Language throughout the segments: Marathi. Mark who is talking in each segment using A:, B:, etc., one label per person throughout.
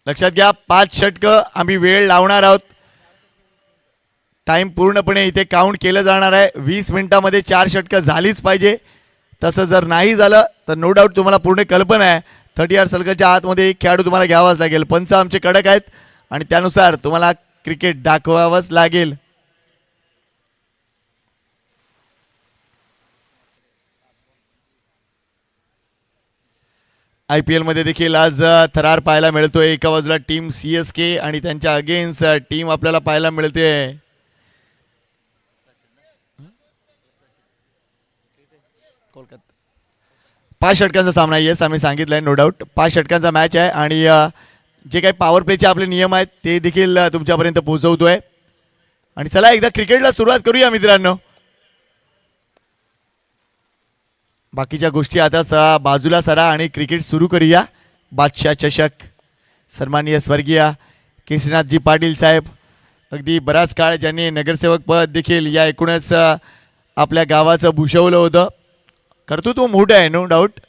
A: लक्षात घ्या 5 षटकं आम्ही वेळ लावणार आहोत. टाइम पूर्णपणे इथे काउंट केलं जाणार आहे. 20 मिनिटांमध्ये 4 षटकं झालीच पाहिजे. तसं जर नाही झालं तर नो डाऊट तुम्हाला पूर्ण कल्पना आहे 30 सर्कलच्या आतमध्ये एक खेळाडू तुम्हाला घ्यावाच लागेल. पंच आमचे कडक आहेत आणि त्यानुसार तुम्हाला क्रिकेट दाखवावंच लागेल. IPL मध्ये देखील आज थरार पाहायला मिळतोय. एका बाजूला टीम CSK आणि त्यांच्या अगेन्स्ट टीम आपल्याला पाहायला मिळते. कोलकाता 5 षटकांचा सामना आहे. येस आम्ही सांगितलंय नो डाऊट 5 षटकांचा मॅच आहे आणि जे काही पॉवर प्लेचे आपले नियम आहेत ते देखील तुमच्यापर्यंत पोहोचवतोय. आणि चला एकदा क्रिकेटला सुरुवात करूया मित्रांनो. बाकीच्या गोष्टी आता बाजूला सरा आणि क्रिकेट सुरू करूया. बादशाह चषक सन्माननीय स्वर्गीय केशरीनाथजी पाटील साहेब अगदी बराच काळ ज्यांनी नगरसेवक पद देखील या एकूणच आपल्या गावाचं भूषवलं होतं. कर्तृत्व मोठं आहे नो डाऊट.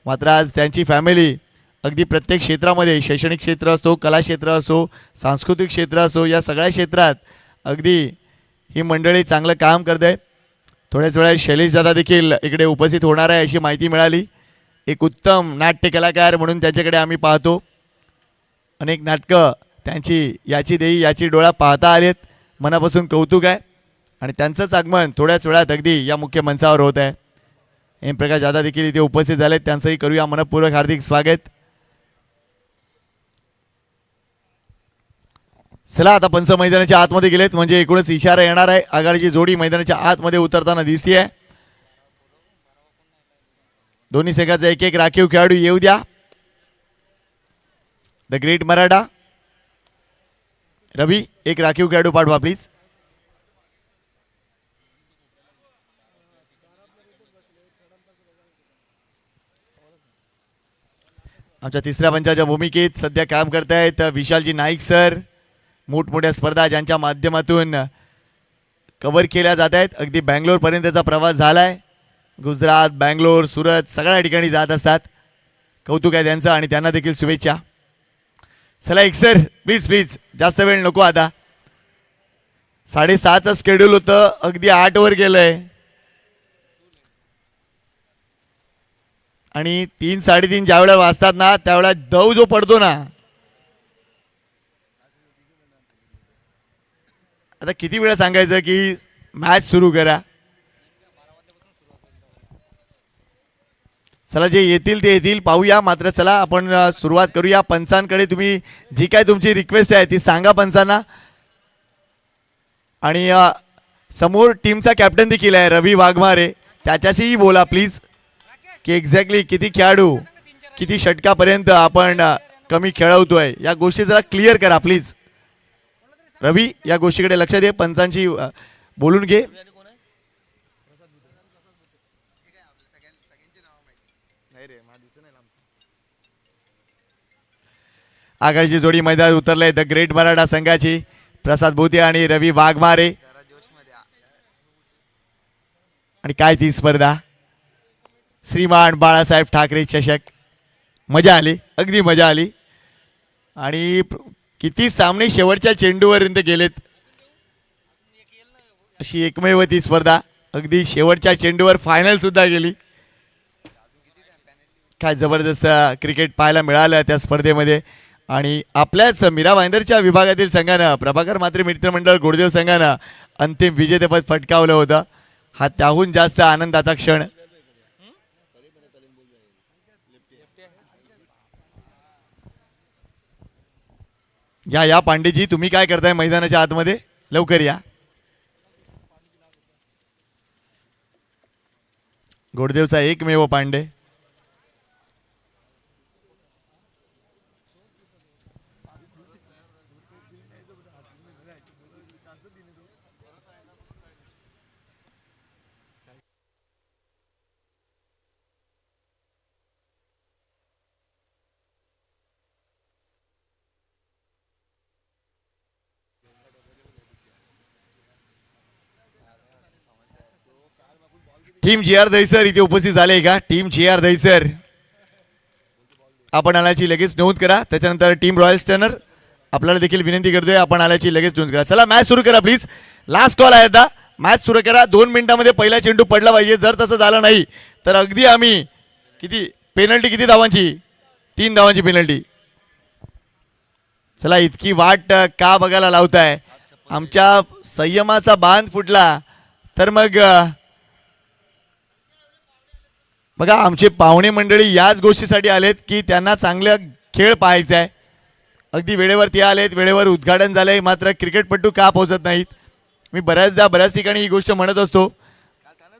A: मात्र आज त्यांची फॅमिली अगदी प्रत्येक क्षेत्रामध्ये शैक्षणिक क्षेत्र असो, कला क्षेत्र असो, सांस्कृतिक क्षेत्र असो, या सगळ्या क्षेत्रात अगदी ही मंडळी चांगलं काम करते. थोड्याच वेळात शैलेश दादा देखील इकडे उपस्थित होणार आहे अशी माहिती मिळाली. एक उत्तम नाट्य कलाकार म्हणून त्यांच्याकडे आम्ही पाहतो. अनेक नाटकं त्यांची याची देई याची डोळा पाहता आलेत. मनापासून कौतुक आहे आणि त्यांचंच आगमन थोड्याच वेळात अगदी या मुख्य मंचावर होत आहे. एम प्रकाश दादा देखील इथे उपस्थित झालेत. त्यांचंही करूया मनपूर्वक हार्दिक स्वागत. चला आता पंच मैदानाच्या आतमध्ये गेलेत म्हणजे एकूणच इशारा येणार आहे. आघाडीची जोडी मैदानाच्या आतमध्ये उतरताना दिसतीये. दोन्ही संघाचा एक एक राखीव खेळाडू येऊ द्या. द ग्रेट मराठा रवी एक राखीव खेळाडू पाठवा प्लीज. आमच्या तिसऱ्या पंचाच्या भूमिकेत सध्या काम करतायत विशालजी नाईक सर. मोठमोठ्या स्पर्धा ज्यांच्या माध्यमातून कव्हर केल्या जात आहेत. अगदी बँगलोरपर्यंतचा प्रवास झाला आहे. गुजरात, बँगलोर, सुरत सगळ्या ठिकाणी जात असतात. कौतुक आहे त्यांचं आणि त्यांना देखील शुभेच्छा. चला एक सर प्लीज प्लीज जास्त वेळ नको. आता 6:30चं शेड्यूल होतं अगदी 8 वर गेलंय आणि 3-3:30 ज्या वेळेला वाजतात ना त्यावेळेला दव जो पडतो ना. आता किती वेळा सांगायचं की मॅच सुरू करा. चला जे येतील ते येतील पाहूया. मात्र चला आपण सुरुवात करूया. पंचांकडे तुम्ही जी काय तुमची रिक्वेस्ट आहे ती सांगा पंचांना. आणि समोर टीमचा कॅप्टन देखील आहे रवी वाघमारे. त्याच्याशीही बोला प्लीज की एक्झॅक्टली किती खेळाडू किती षटकापर्यंत आपण कमी खेळवतोय या गोष्टी जरा क्लिअर करा प्लीज. रवी या गोष्टीकडे लक्ष दे. पंचांची बोलून घे. आघाडीची जोडी मैदानात उतरले द ग्रेट मराठा संघाची प्रसाद भोते आणि रवी वाघमारे. आणि काय ती स्पर्धा श्रीमान बाळासाहेब ठाकरे चषक. मजा आली अगदी मजा आली. आणि किती सामने शेवटच्या चेंडूपर्यंत गेलेत. अशी एकमेव ती स्पर्धा अगदी शेवटच्या चेंडूवर फायनल सुद्धा गेली. काय जबरदस्त क्रिकेट पाहायला मिळालं त्या स्पर्धेमध्ये. आणि आपल्याच मीरा भाईंदरच्या विभागातील संघानं प्रभाकर मात्रे मित्रमंडळ गोडदेव संघानं अंतिम विजेतेपद पटकावलं होतं. हा त्याहून जास्त आनंदाचा क्षण. या पांडेजी तुम्ही काय करताय मैदानाच्या आतमध्ये लवकर या. गोडदेवचा एकमेव पांडे. टीम जी आर दहीसर इथे उपस्थित झाले का. टीम जी आर दहीसर आपण आल्याची लगेच नोंद करा. त्याच्यानंतर टीम रॉयल स्टर्नर आपल्याला देखील विनंती करतोय आपण आल्याची लगेच नोंद करा. चला मॅच सुरू करा प्लीज. लास्ट कॉल आहे आता. मॅच सुरू करा. 2 मिनिटांमध्ये पहिला चेंडू पडला पाहिजे. जर तसं झालं नाही तर अगदी आम्ही किती पेनल्टी, किती धावांची? 3 धावांची पेनल्टी. चला इतकी वाट का बघायला लावताय? आमच्या संयमाचा बांध फुटला तर मग बघा आमचे पाहुणे मंडळी याच गोष्टीसाठी आलेत की त्यांना चांगला खेळ पाहायचा आहे. अगदी वेळेवरती आलेत, वेळेवर उद्घाटन झालंय, मात्र क्रिकेटपटू का पोहोचत नाहीत? मी बऱ्याच ठिकाणी ही गोष्ट म्हणत असतो.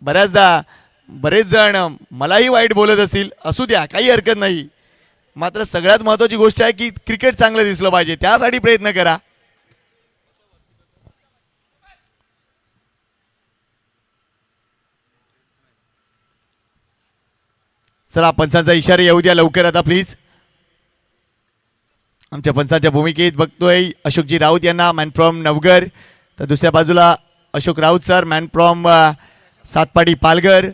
A: बरेच जण मलाही वाईट बोलत असतील, असू द्या काही हरकत नाही. मात्र सगळ्यात महत्त्वाची गोष्ट आहे की क्रिकेट चांगलं दिसलं पाहिजे, त्यासाठी प्रयत्न करा. चला पंचांचा इशारा येऊ द्या लवकर आता प्लीज. आमच्या पंचांच्या भूमिकेत बघतोय अशोकजी राऊत यांना, मॅन फ्रॉम नवघर. तर दुसऱ्या बाजूला Ashok Raut sir, man from Satpadi Palghar.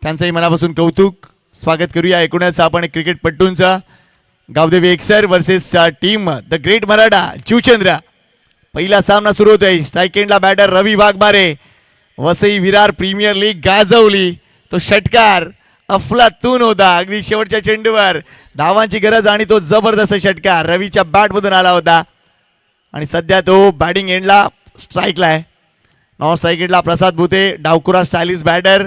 A: त्यांचंही मनापासून कौतुक. स्वागत करूया एकूणच आपण क्रिकेटपट्टूंचा. Gavdevi Eksar versus team the great Maratha Shivchandra. पहिला सामना सुरू होतोय. स्ट्राईक एंडला batter Ravi Waghmare. Vasai Virar premier league गाजवली. तो षटकार अफलातून होता. अगदी शेवटच्या चेंडूवर धावांची गरज आणि तो जबरदस्त षटकार रवीच्या बॅटमधून आला होता. आणि सध्या तो बॅटिंग एंडला स्ट्राईकला आहे. नॉन स्ट्राईक एंडला प्रसाद भुते, डावकुरा स्टायलिश बॅटर.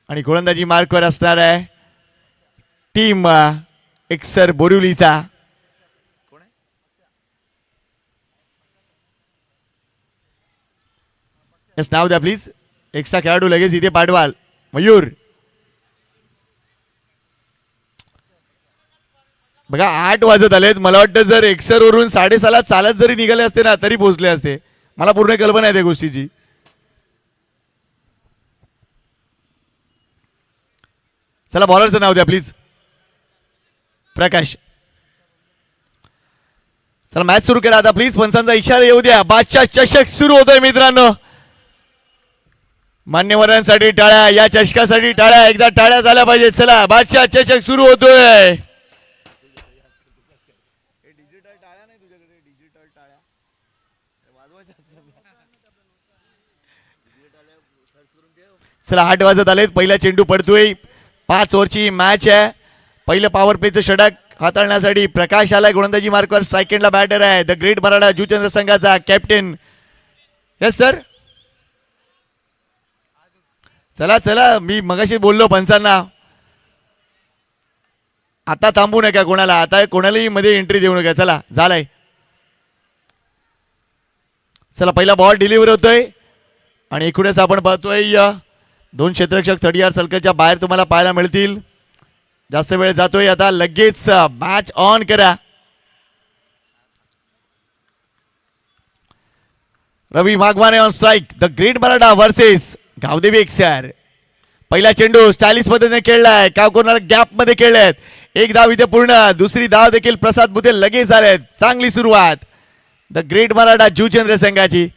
A: आणि गोलंदाजी मार्कवर असणार आहे टीम एक्सर बोरिवलीचा. यस नाव द्या प्लीज. एक्स्ट्रा खेळाडू लगेच इथे पाठवाल. मयूर बघा 8 वाजत आलेत. मला वाटतं जर एक्सर वरून 6:30 चालत जरी निघाले असते ना तरी पोहोचले असते. मला पूर्ण कल्पना आहे त्या गोष्टीची. चला बॉलरचं नाव द्या प्लीज. प्रकाश. चला मॅच सुरू करा आता प्लीज. पंचांचा इशारा येऊ द्या. बादशाह चषक सुरू होतोय मित्रांनो. मान्यवरांसाठी टाळ्या, या चषकासाठी टाळ्या. एकदा टाळ्या झाल्या पाहिजे. चला बादशाह चषक सुरू होतोय. चला 8 वाजत आलेत. पहिला चेंडू पडतोय. 5 ओव्हरची मॅच आहे. पहिलं पॉवर प्लेचं षटक हाताळण्यासाठी प्रकाश आलाय. गोलंदाजी मार्कवर स्ट्राईक एंडला बॅटर आहे द ग्रेट मराठा जुचंद्र संघाचा कॅप्टन. Yes sir. चला चला मी मगाशी बोललो पंचांना आता थांबू नका कोणाला. आता कोणालाही मध्ये एंट्री देऊ नका. चला झालाय. चला पहिला बॉल डिलिव्हर होतोय आणि एकूणच आपण पाहतोय 2 क्षेत्ररक्षक 30 यार्ड सर्कलच्या बाहेर तुम्हाला पाहायला मिळतील. जास्त वेळ जातोय आता. लगेच मॅच ऑन करा. Ravi Waghmare on strike. The great Maratha versus Gavdevi Eksar. पहिला चेंडू स्टायलिश पद्धतीने खेळलाय. का कोणाला गॅप मध्ये खेळलेत. 1 धाव इथे पूर्ण. दुसरी धाव देखील प्रसाद बुते लगेच आलेत. चांगली सुरुवात द ग्रेट मराठा जुचंद्र संघाची.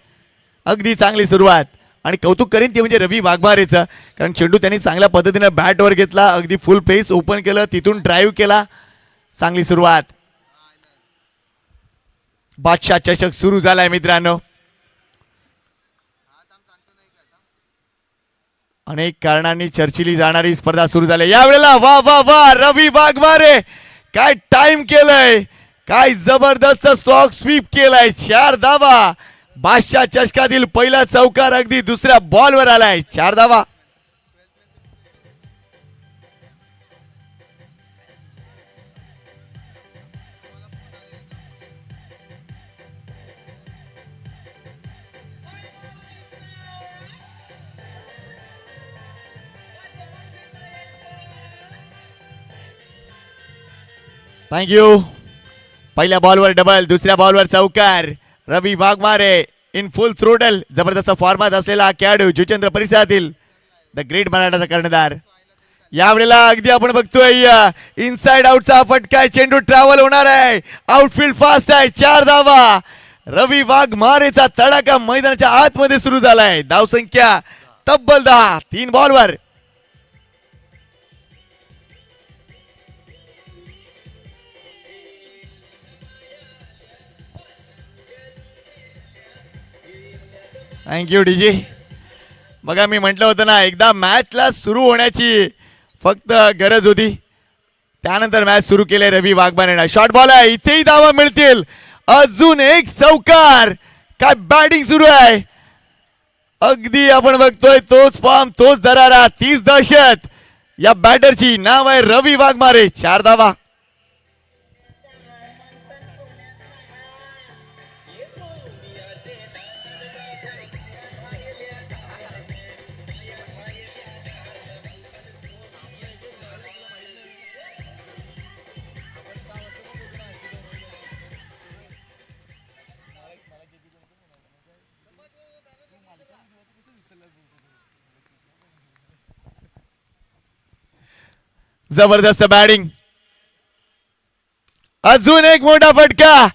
A: अगदी चांगली सुरुवात. आणि कौतुक करीन ते म्हणजे रवी वाघमारेचं, कारण चेंडू त्यांनी चांगल्या पद्धतीने बॅटवर घेतला. अगदी फुल पेस ओपन केलं, तिथून ड्राईव्ह केला. चांगली सुरुवात. बादशाह चषक सुरू झालाय मित्रांनो. अनेक कारणांनी चर्चिली जाणारी स्पर्धा सुरू झाली यावेळेला. वा वा वा रवी वाघमारे काय टाइम केलंय. काय जबरदस्त स्टॉक स्वीप केलाय. 4 धावा. बादशाह चषकातील पहिला चौकार अगदी दुसऱ्या बॉलवर आलाय. 4 धावा. थँक्यू. पहिल्या बॉलवर डबल, दुसऱ्या बॉलवर चौकार. रवी वाघमारे इन फुल थ्रोटल. जबरदस्त फॉर्मात असलेला खेळाडू जुचंद्र परिसरातील द ग्रेट मराठाचा कर्णधार. यावेळेला अगदी आपण बघतोय इनसाइड आउटचा फटका. चेंडू ट्रॅव्हल होणार आहे. आउटफील्ड फास्ट आहे. 4 धावा. रवी वाघमारेचा तडाखा मैदानाच्या आतमध्ये सुरू झालाय. धावसंख्या तब्बल 10. 3 बॉलवर. Thank you DJ. बघा मी म्हटलं होतं ना एकदा मॅचला सुरू होण्याची फक्त गरज होती, त्यानंतर मॅच सुरू केले रवी वाघमारेने. शॉर्ट बॉल आहे, इथेही धावा मिळतील. अजून एक चौकार. काय बॅटिंग सुरू आहे. अगदी आपण बघतोय तोच फॉर्म तोच दरारा तीच दहशत या बॅटरची. नाव आहे रवी वाघमारे. 4 धावा. जबरदस्त बॅटिंग. अजून एक मोठा फटका.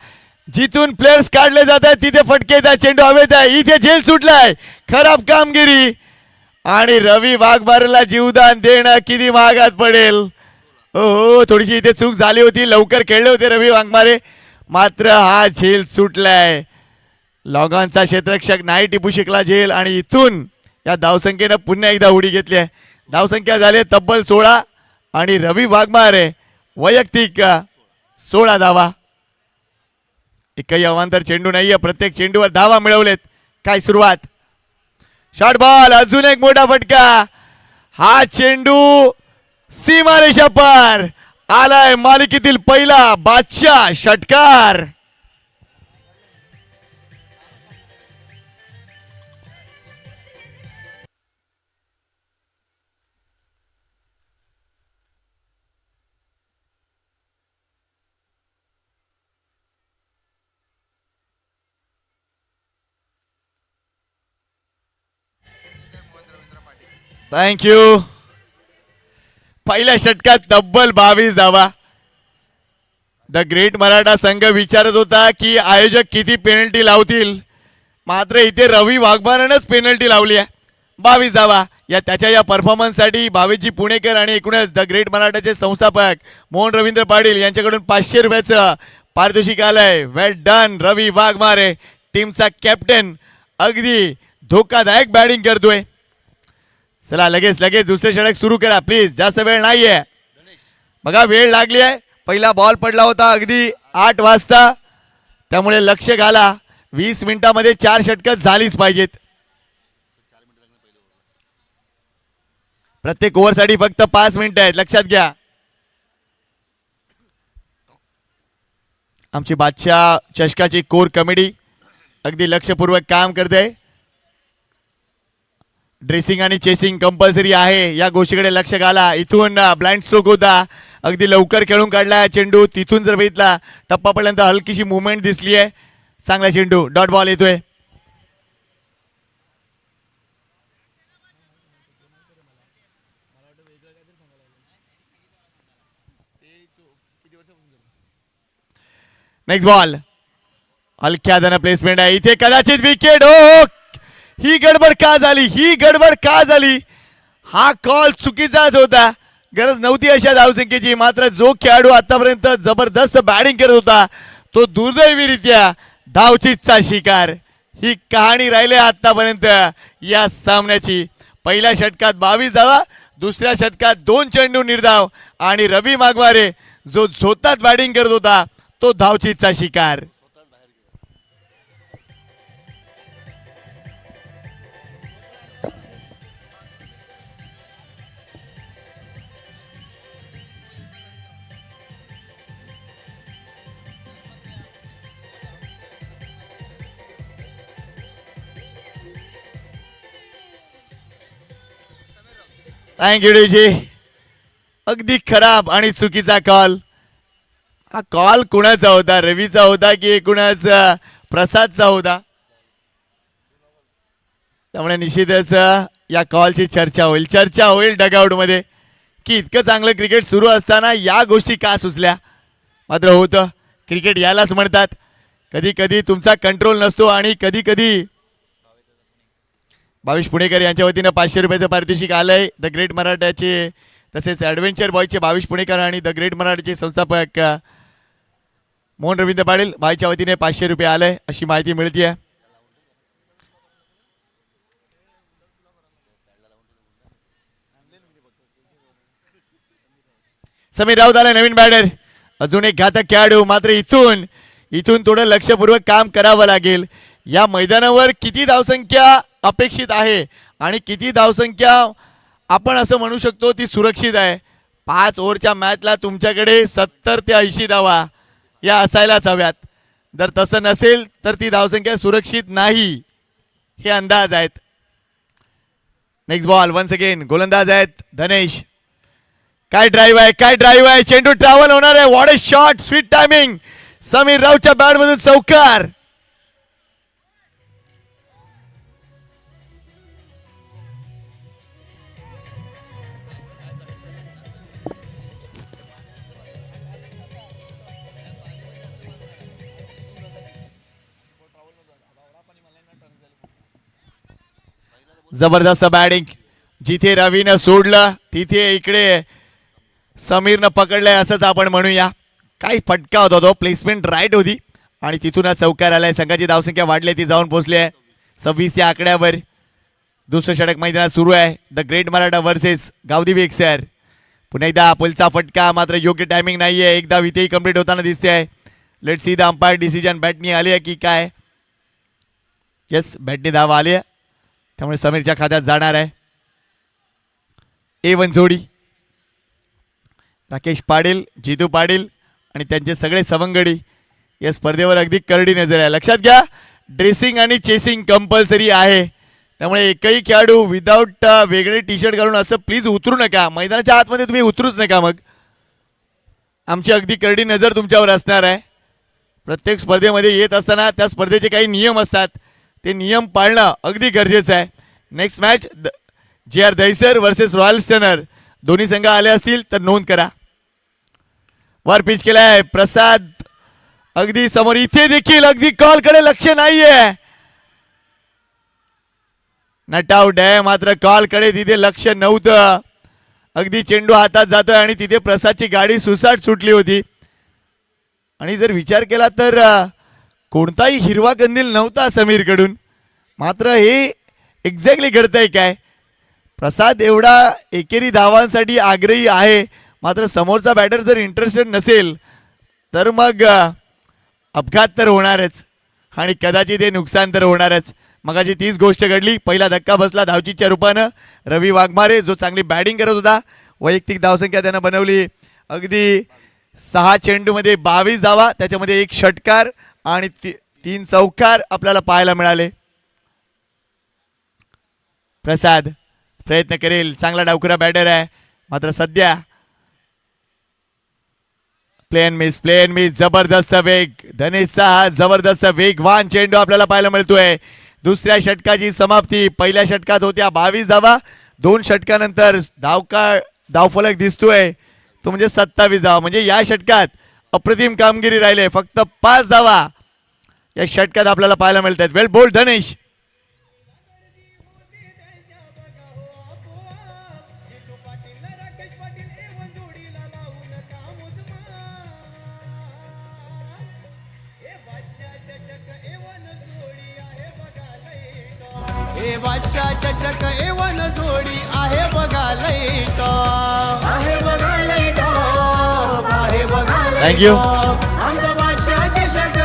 A: जिथून प्लेयर्स काढले जात आहेत तिथे फटके येतात. चेंडू हवेत आहे. इथे झेल सुटलाय. खराब कामगिरी आणि रवी वाघमारेला जीवदान देणं किती महागात पडेल. हो थोडीशी इथे चूक झाली होती. लवकर खेळले होते रवी वाघमारे, मात्र हा झेल सुटलाय. लॉगॉनचा क्षेत्ररक्षक नाही टिपू शकला झेल आणि इथून या धावसंख्येनं पुन्हा एकदा उडी घेतली आहे. धावसंख्या झाली तब्बल 16 आणि रवी वाघमारे वैयक्तिक 16 धावा. एकही अवांतर चेंडू नाहीये. प्रत्येक चेंडूवर धावा मिळवलेत. काय सुरुवात. Short ball. अजून एक मोठा फटका. हा चेंडू सीमारेषा पार. आलाय मालिकेतील पहिला बादशाह षटकार. थँक्यू. पहिल्या षटकात तब्बल 22 धावा. द ग्रेट मराठा संघ विचारत होता की आयोजक किती पेनल्टी लावतील, मात्र इथे रवी वाघमारेनंच पेनल्टी लावली आहे. 22 धावा. त्याच्या या परफॉर्मन्ससाठी भावेशजी पुणेकर आणि एकूणच द ग्रेट मराठाचे संस्थापक मोहन रवींद्र पाटील यांच्याकडून 500 रुपयाचं पारितोषिक आलंय. वेल डन रवी वाघमारे. टीमचा कॅप्टन अगदी धोकादायक बॅटिंग करतोय. चला लगेच लगेच दुसरे षटक सुरू करा प्लीज. जास्त वेळ नाहीये. बघा वेळ लागली आहे. पहिला बॉल पडला होता अगदी 8 वाजता, त्यामुळे लक्ष घाला. 20 मिनिटांमध्ये 4 षटकं झालीच पाहिजेत. प्रत्येक ओव्हरसाठी फक्त 5 मिनिटं आहेत, लक्षात घ्या. आमची बादशाह चषकाची कोर कमिटी अगदी लक्षपूर्वक काम करते. ड्रेसिंग आणि चेसिंग कंपल्सरी आहे, या गोष्टीकडे लक्ष घाला. इथून ब्लाइंड स्ट्रोक होता, अगदी लवकर खेळून काढला चेंडू. तिथून जर बघितला टप्पापर्यंत हलकीशी मुवमेंट दिसली आहे. चांगला चेंडू. डॉट बॉल येतोय. Next ball. हलक्या धन प्लेसमेंट आहे इथे. कदाचित विकेट. हो ही गडबड का झाली, ही गडबड का झाली. हा कॉल चुकीचाच होता. गरज नव्हती अशा धावसंख्येची, मात्र जो खेळाडू आतापर्यंत जबरदस्त बॅटिंग करत होता तो दुर्दैवीरित्या धावचीतचा शिकार. ही कहाणी राहिली आतापर्यंत या सामन्याची. पहिल्या षटकात 22 धावा, दुसऱ्या षटकात 2 चेंडू निर्धाव आणि रवी वाघमारे जो झोतात बॅटिंग करत होता तो धावचीतचा शिकार. थँक्यू डीजी. अगदी खराब आणि चुकीचा कॉल. हा कॉल कुणाचा होता, रवीचा होता की एकूणच प्रसादचा होता. त्यामुळे निश्चितच या कॉलची चर्चा होईल डगआउट मध्ये की इतकं चांगलं क्रिकेट सुरू असताना या गोष्टी का सुचल्या. मात्र होतं, क्रिकेट यालाच म्हणतात. कधी कधी तुमचा कंट्रोल नसतो आणि कधी कधी. भावेश पुणेकर यांच्या वतीनं 500 रुपयाचं पारितोषिक आलंय. द ग्रेट मराठाचे तसेच ॲडव्हेंचर बॉयचे भावेश पुणेकर आणि द ग्रेट मराठाचे संस्थापक मोहन रवींद्र पाटील भाईच्या वतीने 500 रुपये आलंय अशी माहिती मिळते. समीर राऊत आला नवीन बॅटर. अजून एक घातक खेळाडू. मात्र इथून थोडं लक्षपूर्वक काम करावं लागेल. या मैदानावर किती धावसंख्या अपेक्षित आहे आणि किती धावसंख्या आपण असं म्हणू शकतो ती सुरक्षित आहे. 5 ओव्हरच्या मॅचला तुमच्याकडे 70 ते 80 धावा या असायलाच हव्यात. जर तसं नसेल तर ती धावसंख्या सुरक्षित नाही हे अंदाज आहेत. नेक्स्ट बॉल वन्स अगेन गोलंदाज आहेत धनेश. काय ड्राईव्ह आहे चेंडू ट्रॅव्हल होणार आहे. What a shot, sweet timing. Sameer राऊतच्या बॅट मधून चौकार. जबरदस्त बॅटिंग. जिथे रवीनं सोडलं तिथे इकडे समीरनं पकडलंय असंच आपण म्हणूया. काही फटका होता तो, प्लेसमेंट राईट होती आणि तिथूनच चौकार आलाय. संघाची धावसंख्या वाढली, ती जाऊन पोहोचली आहे 26 या आकड्यावर. दुसरं षटक मैदानात सुरू आहे. The great Maratha versus Gavdevi Eksar. पुन्हा एकदा पुलचा फटका, मात्र योग्य टायमिंग नाहीये. एकदा वितेही कंप्लीट होताना दिसते आहे. Let's see the umpire decision. बॅटनी आली आहे की काय? येस, बॅटनी धावा आली आहे, त्यामुळे समीरच्या खात्यात जाणार आहे. A1 जोडी. राकेश पाटील, जितू पाटील आणि त्यांचे सगळे सवंगडी या स्पर्धेवर अगदी करडी नजर आहे. लक्षात घ्या, ड्रेसिंग आणि चेसिंग कंपल्सरी आहे. त्यामुळे एकही खेळाडू विदाऊट वेगळे टी शर्ट घालून असं प्लीज उतरू नका. मैदानाच्या आतमध्ये तुम्ही उतरूच नका. मग आमची अगदी करडी नजर तुमच्यावर असणार आहे. प्रत्येक स्पर्धेमध्ये येत असताना त्या स्पर्धेचे काही नियम असतात, ते नियम पाळणं अगदी गरजेचं आहे. Next match JR Dahisar versus royal stunner. दोन्ही संघ आले असतील तर नोंद करा. वर पिच केलाय प्रसाद अगदी समोर. इथे देखील अगदी कॉलकडे लक्ष नाहीये. नट आउट आहे, मात्र कॉलकडे तिथे लक्ष नव्हतं. अगदी चेंडू हातात जातोय आणि तिथे प्रसादची गाडी सुसाट सुटली होती. आणि जर विचार केला तर कोणताही हिरवा कंदील नव्हता समीरकडून. मात्र हे एक्झॅक्टली घडतंय काय? प्रसाद एवढा एकेरी धावांसाठी आग्रही आहे, मात्र समोरचा बॅटर जर इंटरेस्टेड नसेल तर मग अपघात तर होणारच आणि कदाचित हे नुकसान तर होणारच. मगाची तीच गोष्ट घडली. पहिला धक्का बसला धावचीच्या रूपानं. रवी वाघमारे जो चांगली बॅटिंग करत होता, वैयक्तिक धावसंख्या त्यानं बनवली अगदी 6 चेंडूमध्ये 22 धावा, त्याच्यामध्ये 1 षटकार आणि 3 चौकार आपल्याला पाहायला मिळाले. प्रसाद प्रयत्न करेल, चांगला डावखुरा बॅटर आहे, मात्र सध्या प्लेन मिस. जबरदस्त वेग धनेशचा. हा जबरदस्त वेगवान चेंडू आपल्याला पाहायला मिळतोय. दुसऱ्या षटकाची समाप्ती. पहिल्या षटकात होत्या 22 धावा, 2 षटकानंतर धावफलक दिसतोय तो म्हणजे 27 धावा. म्हणजे या षटकात अप्रतिम कामगिरी राहिले. फक्त 5 धावा या षटकात आपल्याला पाहायला मिळतात. वेल बोल्ड धनेश.
B: चषक A1 जोडी आहे बघायला येतो, आहे बघायला येतो, आहे बघायला.
A: थँक्यू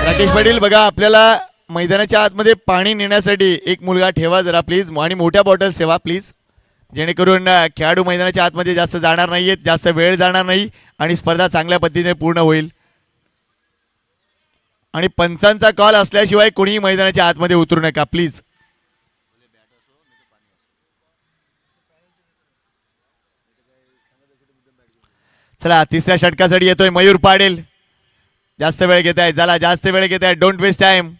A: राकेश पाटील. बघा, आपल्याला मैदानाच्या आतमध्ये पाणी नेण्यासाठी एक मुलगा ठेवा जरा प्लीज, आणि मोठ्या बॉटल्स ठेवा प्लीज, जेणेकरून खेळाडू मैदानाच्या आतमध्ये जास्त जाणार नाहीयेत, जास्त वेळ जाणार नाही आणि स्पर्धा चांगल्या पद्धतीने पूर्ण होईल. आणि पंचांचा कॉल असल्याशिवाय कोणीही मैदानाच्या आतमध्ये उतरू नका प्लीज. चला, तिसऱ्या षटकासाठी येतोय मयूर पाटील. जास्त वेळ घेत आहे, चला जास्त वेळ घेत आहे, डोंट वेस्ट टाइम.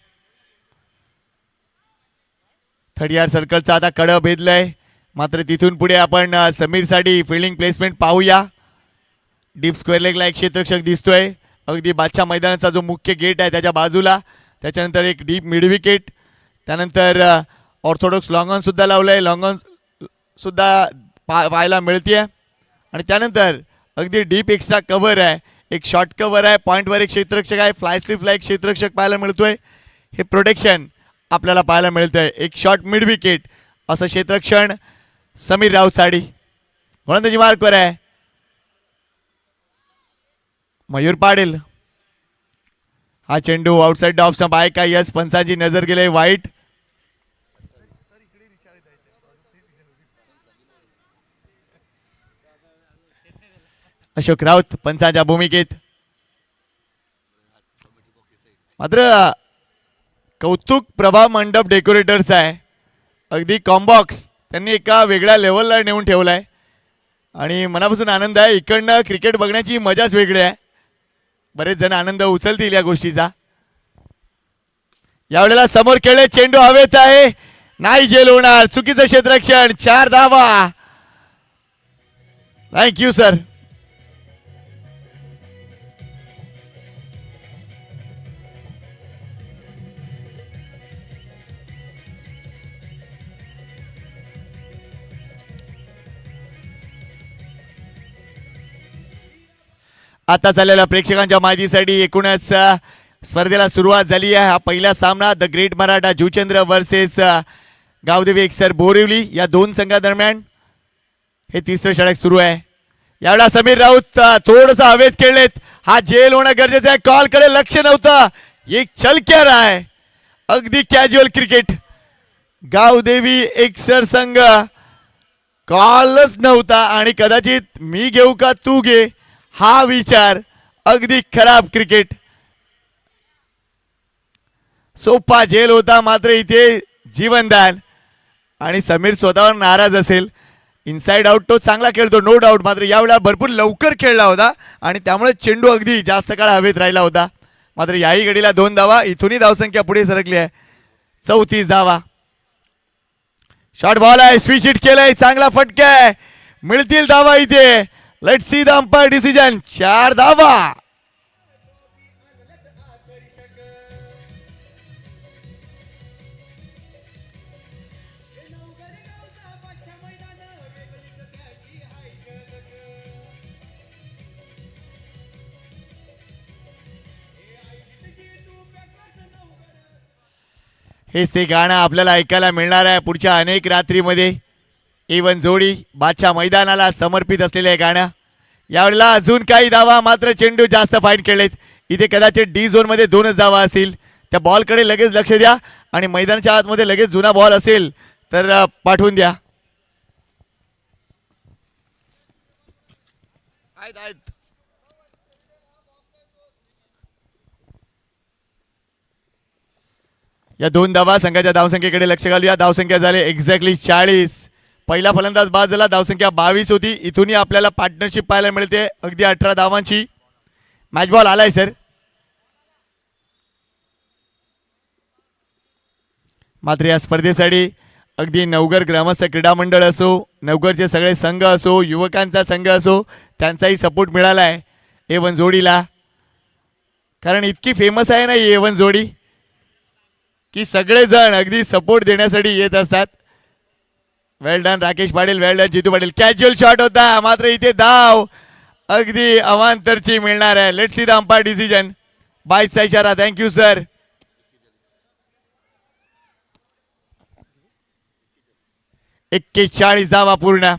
A: 30 यार्ड सर्कलचा आता कडं भेदलंय, मात्र तिथून पुढे आपण समीरसाठी फिल्डिंग प्लेसमेंट पाहूया. डीप स्क्वेअर लेगला एक क्षेत्ररक्षक दिसतोय अगदी बादशाह मैदानाचा जो मुख्य गेट आहे त्याच्या बाजूला. त्याच्यानंतर एक डीप मिड विकेट, त्यानंतर ऑर्थोडॉक्स लॉंग ऑन सुद्धा लावलंय, लॉंग ऑन सुद्धा पाहायला मिळते. आणि त्यानंतर अगदी डीप एक्स्ट्रा कव्हर आहे, एक शॉर्ट कव्हर आहे, पॉईंटवर एक क्षेत्ररक्षक आहे, फ्लाय स्लिपला एक क्षेत्ररक्षक पाहायला मिळतोय. हे प्रोटेक्शन आपल्याला पाहायला मिळतंय. एक शॉर्ट मिड विकेट असं क्षेत्ररक्षण समीर राऊत साडी गोलंदाजी मार्कवर आहे. मयूर पाटील. हा चेंडू आउटसाइड ऑफ स्टंप आहे का? यस, पंचांची नजर गेले वाईट. अशोक राऊत पंचांच्या भूमिकेत. मात्र कौतुक प्रभा मंडप डेकोरेटर्स आहे. अगदी कॉम्बॉक्स त्यांनी एका वेगळ्या लेवलला नेऊन ठेवलाय आणि मनापासून आनंद आहे. इकडनं क्रिकेट बघण्याची मजाच वेगळी आहे. बरेच जण आनंद उचलतील या गोष्टीचा. यावेळेला समोर खेळले चेंडू हवेत आहे, नाही झेल होणार. चुकीचं क्षेत्ररक्षण, 4 धावा. Thank you sir. आता झालेल्या प्रेक्षकांच्या माहितीसाठी एकूणच स्पर्धेला सुरुवात झाली आहे. हा पहिला सामना the great Maratha Juchandra versus Gavdevi Eksar Borivali या दोन संघादरम्यान हे तिसरं षटक सुरू आहे. यावेळेला समीर राऊत थोडस हवेत खेळलेत. हा जेल होणं गरजेचं आहे. कॉल कडे लक्ष नव्हतं. एक चलक्यार आहे. अगदी कॅज्युअल क्रिकेट. गावदेवी एकसर संघ कॉलच नव्हता आणि कदाचित मी घेऊ का तू घे हा विचार. अगदी खराब क्रिकेट. सोपा झेल होता मात्र इथे जीवनदान. आणि समीर स्वतःवर नाराज असेल. इनसाइड आउट तो चांगला खेळतो नो डाऊट, मात्र यावेळेला भरपूर लवकर खेळला होता आणि त्यामुळे चेंडू अगदी जास्त काळ हवेत राहिला होता. मात्र याही घडीला 2 धावा. इथूनही धावसंख्या पुढे सरकली आहे. 34 धावा. शॉर्ट बॉल आहे. स्विच हिट केलंय. चांगला फटका आहे. मिळतील धावा इथे. Let's see the umpire decision. 4 धावा. हेच ते गाणं आपल्याला ऐकायला मिळणार आहे पुढच्या अनेक रात्रीमध्ये. A1 जोडी बादशाह मैदानाला समर्पित असलेले गाणं. यावेळेला अजून काही धावा, मात्र चेंडू जास्त फाईन खेळलेत. इथे कदाचित डी झोनमध्ये 2च धावा असतील. त्या बॉलकडे लगेच लक्ष द्या आणि मैदानाच्या आतमध्ये लगेच जुना बॉल असेल तर पाठवून द्या. आहेत. या 2 धावा संघाच्या धावसंख्येकडे लक्ष घालूया. धावसंख्या झाले एक्झॅक्टली 40. पहिला फलंदाज बाद झाला. धावसंख्या 22 होती. इथूनही आपल्याला पार्टनरशिप पाहायला मिळते अगदी 18 धावांची. मॅच बॉल आलाय सर. मात्र या स्पर्धेसाठी अगदी नवघर ग्रामस्थ क्रीडा मंडळ असो, नवघरचे सगळे संघ असो, युवकांचा संघ असो, त्यांचाही सपोर्ट मिळाला आहे A1 जोडीला. कारण इतकी फेमस आहे ना ही A1 जोडी की सगळेजण अगदी सपोर्ट देण्यासाठी येत असतात. वेल डन राकेश पाटील, वेल डन जितू पाटील. कॅज्युअल शॉट होता मात्र इथे धाव अगदी अवांतरची मिळणार आहे. Let's see the umpire decision. बाईचा इशारा. Thank you sir. एक्केचाळीस धावा पूर्ण.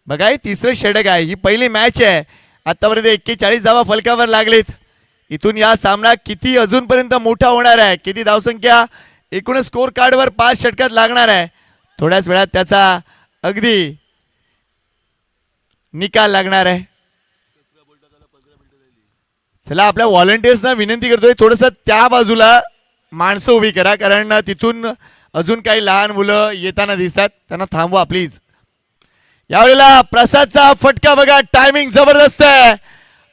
A: बघा हे तिसरं षटक आहे. ही पहिली मॅच आहे. आतापर्यंत 41 धावा फलकावर लागलेत. इथून या सामना किती अजूनपर्यंत मोठा होणार आहे, किती धावसंख्या एकूणच स्कोर कार्डवर 5 षटकात लागणार आहे, थोड्याच वेळात त्याचा अगदी निकाल लागणार आहे. चला आपल्या व्हॉलंटियर्सना विनंती करतोय थोडंसं त्या बाजूला माणसं उभी करा, कारण तिथून अजून काही लहान मुलं येताना दिसतात, त्यांना थांबवा प्लीज. यावेळेला प्रसादचा फटका बघा, टायमिंग जबरदस्त आहे.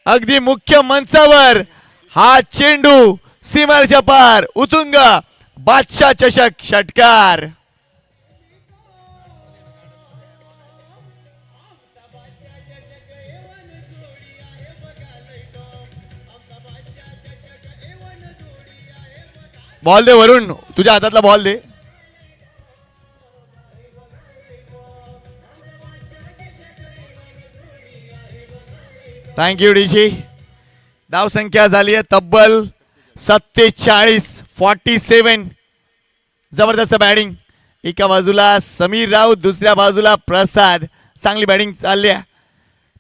A: अगदी मुख्य मंचावर हा चेंडू सीमारेषेच्या पार, उतुंग बादशाह चषक षटकार. बॉल दे वरुण, तुझ्या हातातला बॉल दे. थँक्यू डीजी. धाव संख्या झाली आहे तब्बल 47, 47. जबरदस्त बॅटिंग. एका बाजूला समीर राऊत, दुसऱ्या बाजूला प्रसाद. चांगली बॅटिंग चालली आहे.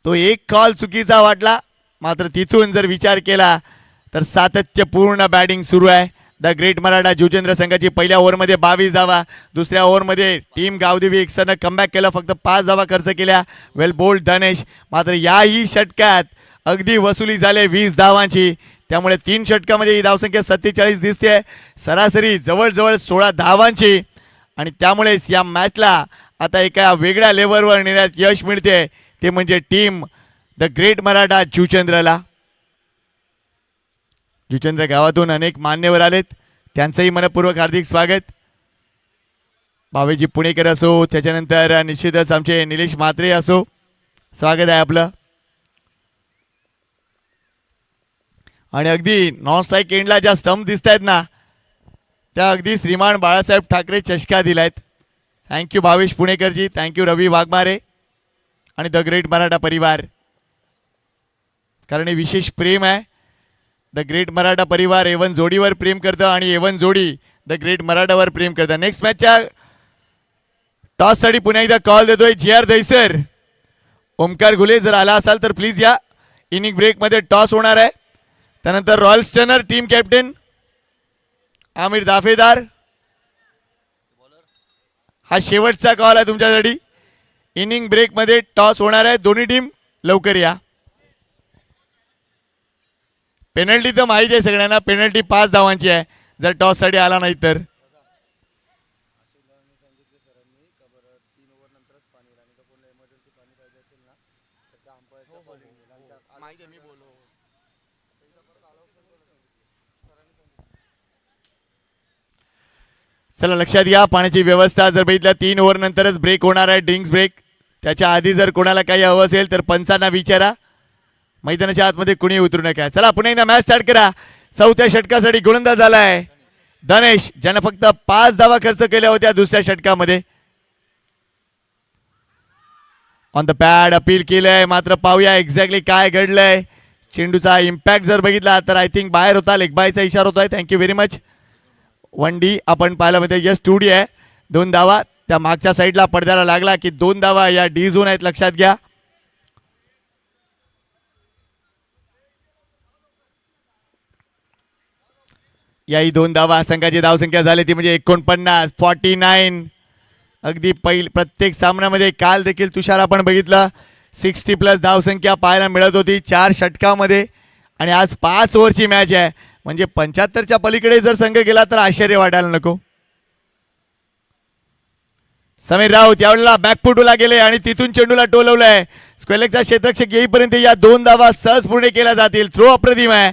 A: तो एक कॉल चुकीचा वाटला, मात्र तिथून जर विचार केला तर सातत्यपूर्ण बॅटिंग सुरू आहे द ग्रेट मराठा जुचेंद्र संघाची. पहिल्या ओव्हरमध्ये 22 धावा, दुसऱ्या ओव्हरमध्ये टीम गावदेवी एक्सनं कमबॅक केलं, फक्त 5 धावा खर्च केल्या. वेल बोल्ड धनेश. मात्र याही षटकात अगदी वसुली झाले 20 धावांची. त्यामुळे 3 षटकामध्ये ही धावसंख्या 47 दिसते, सरासरी जवळजवळ 16 धावांची. आणि त्यामुळेच या मॅचला आता एका वेगळ्या लेवलवर नेण्यात यश मिळते, ते म्हणजे टीम द ग्रेट मराठा जुचेंद्रला. जुचेंद्र गावातून अनेक मान्यवर आलेत, त्यांचंही मनपूर्वक हार्दिक स्वागत. भावेजी पुणेकर असो, त्याच्यानंतर निश्चितच आमचे निलेश म्हात्रे असो, स्वागत आहे आपलं. आणि अगदी नॉन स्ट्राईक एंडला ज्या स्टंप दिसत आहेत ना, त्या अगदी श्रीमान बाळासाहेब ठाकरे चषका दिलायत. थँक्यू भावेश पुणेकरजी, थँक्यू रवी वाघमारे आणि द ग्रेट मराठा परिवार, कारण हे विशेष प्रेम आहे. द ग्रेट मराठा परिवार एवन जोडीवर प्रेम करतं आणि एवन जोडी द ग्रेट मराठावर प्रेम करतं. नेक्स्ट मॅचच्या टॉससाठी पुन्हा एकदा कॉल देतोय JR दहिसर. ओमकार घुले जर आला असाल तर प्लीज या. इनिंग ब्रेकमध्ये टॉस होणार आहे. त्यानंतर royal stunner team captain Aamir Dafedar, हा शेवटचा कॉल आहे तुमच्यासाठी. इनिंग ब्रेकमध्ये टॉस होणार आहे, दोन्ही टीम लवकर या. पेनल्टी तर माहिती आहे सगळ्यांना, पेनल्टी 5 धावांची आहे जर टॉससाठी आला नाही तर. चला लक्षात घ्या, पाण्याची व्यवस्था जर बघितलं 3 ओव्हर नंतरच ब्रेक होणार आहे, ड्रिंक्स ब्रेक. त्याच्या आधी जर कोणाला काही हवं असेल तर पंचांना विचारा, मैदानाच्या आतमध्ये कुणी उतरू नका. चला पुन्हा एकदा मॅच स्टार्ट करा. चौथ्या षटकासाठी गोलंदाज झालाय धनेश, ज्यानं फक्त 5 धावा खर्च केल्या होत्या दुसऱ्या षटकामध्ये. ऑन द पॅड अपील केलंय, मात्र पाहूया एक्झॅक्टली काय घडलंय. चेंडूचा इम्पॅक्ट जर बघितला तर आय थिंक बाहेर होता, लेग बायचा इशारा होतोय. Thank you very much. 1D आपण पाहिलं मध्ये यस 2D आहे. 2 धावा त्या मागच्या साईडला पडद्याला लागला की 2 धावा या डी झोन आहेत, लक्षात घ्या. याही 2 धावा संघाची धावसंख्या झाली ती म्हणजे 49, 49. अगदी प्रत्येक सामन्यामध्ये काल देखील तुषार आपण बघितलं 60+ धावसंख्या पाहायला मिळत होती 4 षटकामध्ये. आणि आज 5 ओव्हरची मॅच आहे, म्हणजे 75च्या पलीकडे जर संघ गेला तर आश्चर्य वाटायला नको. समीर राऊत यावेळेला बॅकफुटला गेले आणि तिथून चेंडूला टोलवलंय. स्क्वेअरलेगचा क्षेत्ररक्षक येईपर्यंत या 2 धावा सहज पूर्ण केल्या जातील. थ्रो अप्रतिम आहे,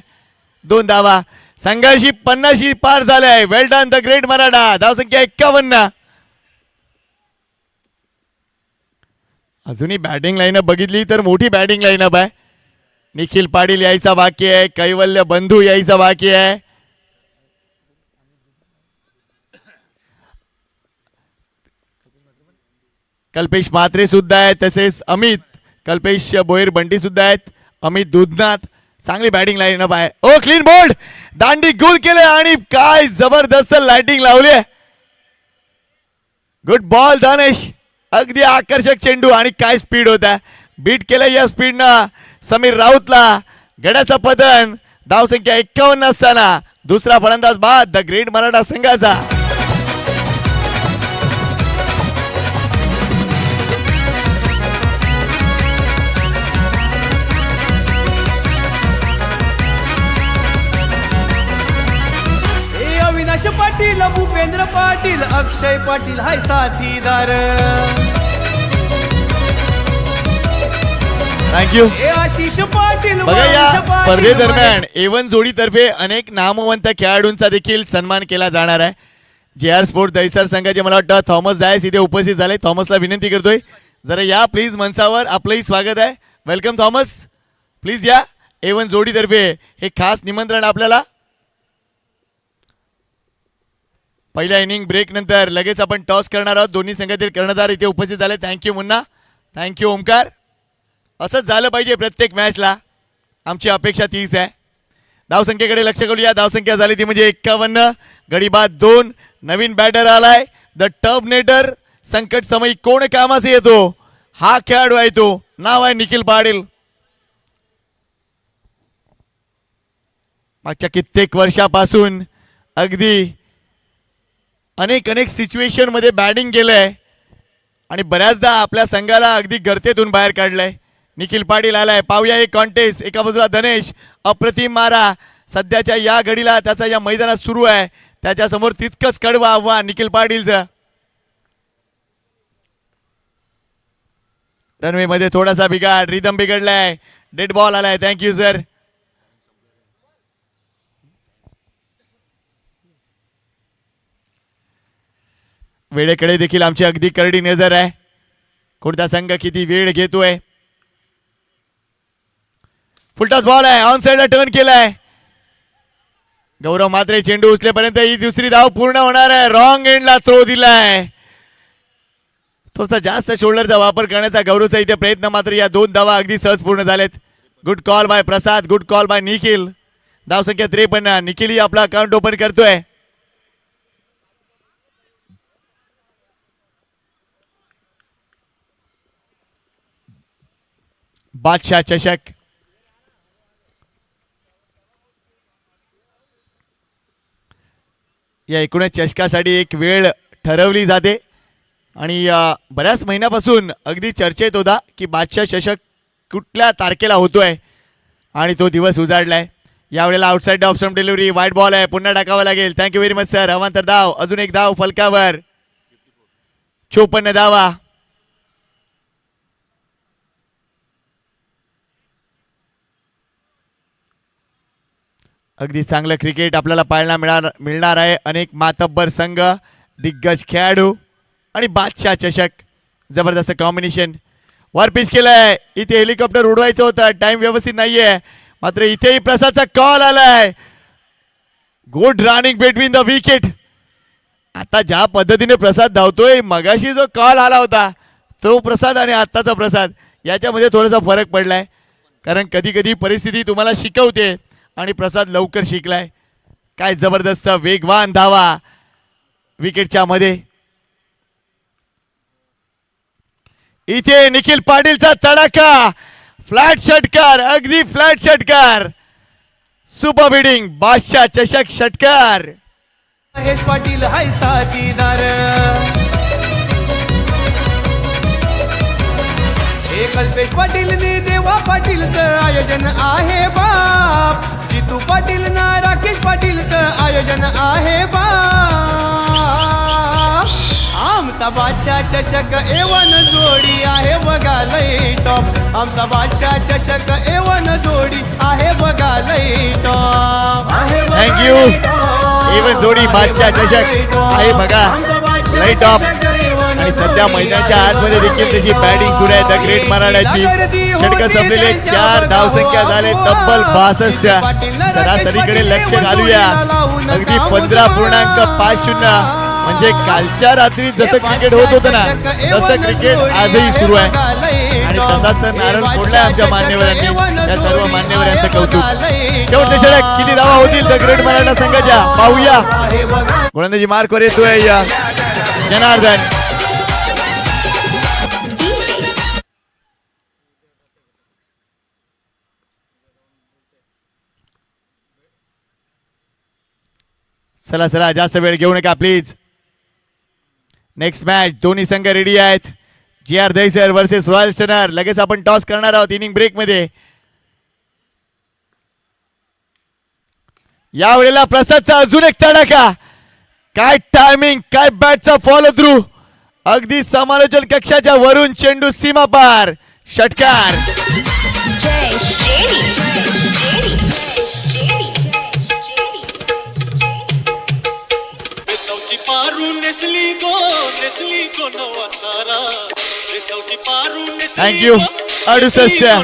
A: 2 धावा. संघर्षी 50 पार झालाय. वेल डन द ग्रेट मराठा. धावसंख्या 51. अजूनही बॅटिंग लाईनअप बघितली तर मोठी बॅटिंग लाईनअप आहे. निखिल पाटील यायचा बाकी आहे, कैवल्य बंधू यायचा बाकी आहे. कल्पेश म्हात्रे सुद्धा आहेत, तसेच अमित कल्पेश बोयर बंटी सुद्धा आहेत. अमित दुधनाथ, चांगली बॅटिंग लाईनअप आहे. ओ क्लीन बोल्ड, दांडी गुल केले आणि काय जबरदस्त लाइटिंग लावली. गुड बॉल धनेश, अगदी आकर्षक चेंडू आणि काय स्पीड होता. बीट केलं या स्पीडनं समीर राऊतला. गड्याचं पतन. धावसंख्या 51 असताना दुसरा फलंदाज बाद द ग्रेट मराठा संघाचा.
B: अविनाश पाटील, भूपेंद्र पाटील, अक्षय पाटील हाय साथीदार.
A: थँक्यू.
B: आशिष पाटील.
A: बघा या स्पर्धेदरम्यान एवन जोडीतर्फे अनेक नामवंत खेळाडूंचा देखील सन्मान केला जाणार आहे. JR स्पोर्ट दहिसर संघाचे मला वाटतं थॉमस जायस इथे उपस्थित झाले. थॉमसला विनंती करतोय जरा या प्लीज मंचावर, आपलंही स्वागत आहे. वेलकम थॉमस, प्लीज या. एवन जोडीतर्फे हे खास निमंत्रण आपल्याला. पहिल्या इनिंग ब्रेक नंतर लगेच आपण टॉस करणार आहोत. दोन्ही संघातील कर्णधार इथे उपस्थित झाले. Thank you Munna, thank you Omkar. असंच झालं पाहिजे प्रत्येक मॅचला, आमची अपेक्षा तीच आहे. धावसंख्येकडे लक्ष करूया. धावसंख्या झाली ती म्हणजे 51. गडीबाद 2. नवीन बॅटर आलाय द टर्मिनेटर. संकट समयी कोण कामास येतो, हा खेळाडू आहे तो. नाव आहे निखिल पाटील. मागच्या कित्येक वर्षापासून अगदी अनेक अनेक सिच्युएशन मध्ये बॅटिंग केलंय आणि बऱ्याचदा आपल्या संघाला अगदी गर्तेतून बाहेर काढलंय. निखिल पाटील आलाय. पाहूया एक कॉन्टेस्ट. एका बाजूला धनेश, अप्रतिम मारा सध्याच्या या घडीला त्याचा या मैदानात सुरू आहे. त्याच्यासमोर तितकंच कडवं आव्हान निखिल पाटीलचं. रनवे मध्ये थोडासा बिघाड, रिदम बिघडलाय, डेड बॉल आलाय. Thank you sir. वेळेकडे देखील आमची अगदी करडी नजर आहे. कोणता संघ किती वेळ घेतोय. फुलटॉस बॉल आहे. ऑन साइडला टर्न केलाय. गौरव मात्रे चेंडू उचलेपर्यंत ही दुसरी धाव पूर्ण होणार आहे. रॉंग एंडला थ्रो दिलाय. थोडासा जास्त शोल्डरचा वापर करण्याचा गौरवचा इथे प्रयत्न, मात्र या 2 धावा अगदी सहज पूर्ण झालेत. गुड कॉल बाय प्रसाद, गुड कॉल बाय निखिल. धाव संख्या 53. निखिल ही आपला अकाउंट ओपन करतोय. बादशाह चषक या एकूणच चषकासाठी एक वेळ ठरवली जाते आणि बऱ्याच महिन्यापासून अगदी चर्चेत होता की बादशाह चषक कुठल्या तारखेला होतोय आणि तो दिवस उजाडलाय. यावेळेला outside off stump delivery, wide ball आहे, पुन्हा टाकावा लागेल. Thank you very much sir. अवांतर धाव, अजून एक धाव फलकावर. 54 धावा. अगदी चांगलं क्रिकेट आपल्याला पाहायला मिळणार आहे. अनेक मातब्बर संघ, दिग्गज खेळाडू आणि बादशाह चषक. जबरदस्त कॉम्बिनेशन. वर पिच केलंय. इथे हेलिकॉप्टर उडवायचं होतं, टाइम व्यवस्थित नाहीये, मात्र इथेही प्रसादचा कॉल आलाय. Good running between the wicket. आता ज्या पद्धतीने प्रसाद धावतोय, मगाशी जो कॉल आला होता तो प्रसाद आणि आत्ताचा प्रसाद याच्यामध्ये थोडासा फरक पडलाय, कारण कधी कधी परिस्थिती तुम्हाला शिकवते आणि प्रसाद लवकर शिकलाय. काय जबरदस्त वेगवान धावा विकेटच्या मध्ये. इथे निखिल पाटीलचा तडाखा, फ्लॅट षटकार, अगदी फ्लॅट षटकार. सुपर बिडिंग बादशाह चषक षटकार.
B: महेश पाटील हाय साथीदार. हे कल्पेश पाटील नि देवा पाटीलचं आयोजन आहे बाप. जितू पाटील ना राकेश पाटीलचं आयोजन आहे बाप. आमचा बादशाह चषक एवन जोडी आहे बघा लई टॉप. आमचा बादशाह चषक एवन जोडी आहे बघा लई टॉप.
A: थँक्यू. एवन जोडी बादशाह चषक आहे बघा लई टॉप. आणि सध्या मैदानाच्या आतमध्ये देखील तशी बॅटिंग सुरू आहे द ग्रेट मराठाची. षटक संपलेले 4 धावसंख्या झाले तब्बल 62. सरासरीकडे लक्ष घालूया. अगदी 15.50 म्हणजे कालच्या रात्री जसं क्रिकेट होत होतं ना, तसं क्रिकेट आजही सुरू आहे. आणि तसाच तर नारळ फोडलाय आमच्या मान्यवरांनी. त्या सर्व मान्यवरांचं कौतुक. शेवटचे षटक किती धावा होतील द ग्रेट मराठा संघाच्या, पाहूया. गोलंदाजी मार्कवर येतोय जनार्दन. चला चला, जास्त वेळ घेऊ नका प्लीज. नेक्स्ट मॅच दोन्ही संघ रेडी आहेत. JR Dahisar versus royal stunner. लगेच आपण टॉस करणार आहोत इनिंग ब्रेक मध्ये. यावेळेला प्रसादचा अजून एक तडाखा. काय टायमिंग, काय बॅटचा फॉलो थ्रू. अगदी समालोचन कक्षाच्या वरून चेंडू सीमा पार. षटकार. थँक्यू. 68.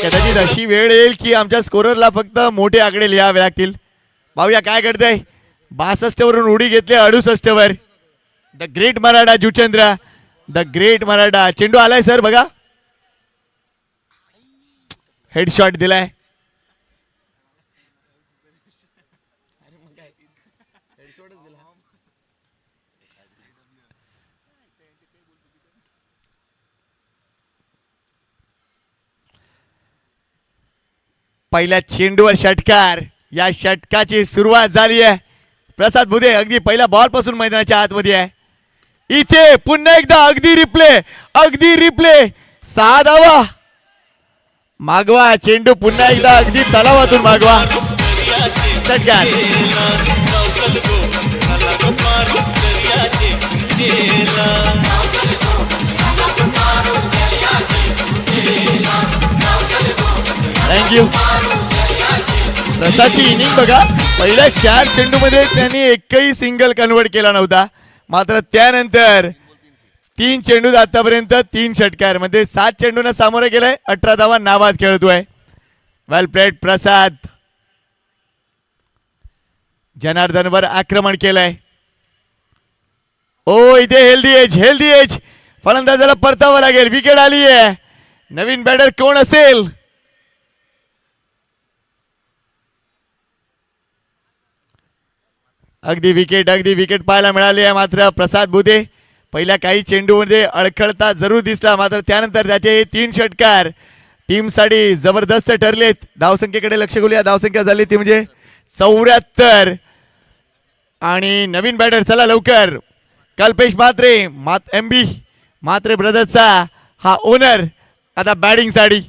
A: कदाचित अशी वेळ येईल की आमच्या स्कोररला फक्त मोठे आकडे लिहावे लागतील. पाहूया काय घडतंय. 62 वरून उडी घेतली 68 वर. The great Maratha Juchandra, the great Maratha. चेंडू आलाय सर बघा. हेडशॉट दिलाय. पहिल्या चेंडूवर षटकार. या षटकाची सुरुवात झाली आहे. प्रसाद बुधे अगदी पहिल्या बॉल पासून मैदानाच्या आतमध्ये आहे. इथे पुन्हा एकदा अगदी रिप्ले 6 धावा मागवा. चेंडू पुन्हा एकदा अगदी तलावातून मागवा. षटकार. थँक्यू. प्रसादची इनिंग बघा. पहिल्या 4 चेंडूमध्ये त्यांनी एकही सिंगल कन्वर्ट केला नव्हता. मात्र त्यानंतर 3 चेंडू आतापर्यंत 3 षटकार मध्ये 7 चेंडूंना सामोरे गेलाय. 18 धावा नाबाद खेळतोय. वेल प्लेड प्रसाद. जनार्दनवर आक्रमण केलंय. ओ इथे हेल्दी एज फलंदाजाला परतावं लागेल. विकेट आली आहे. नवीन बॅटर कोण असेल? अगदी विकेट पाहायला मिळाली आहे. मात्र प्रसाद बुधे पहिल्या काही चेंडूमध्ये अडखळता जरूर दिसला. मात्र त्यानंतर त्याचे हे 3 षटकार टीमसाठी जबरदस्त ठरलेत. धावसंख्येकडे लक्ष घालूया. धावसंख्या झाली ती म्हणजे 74. आणि नवीन बॅटर चला लवकर. कल्पेश म्हात्रे MB म्हात्रे ब्रदर्सचा हा ओनर आता बॅटिंग साठी.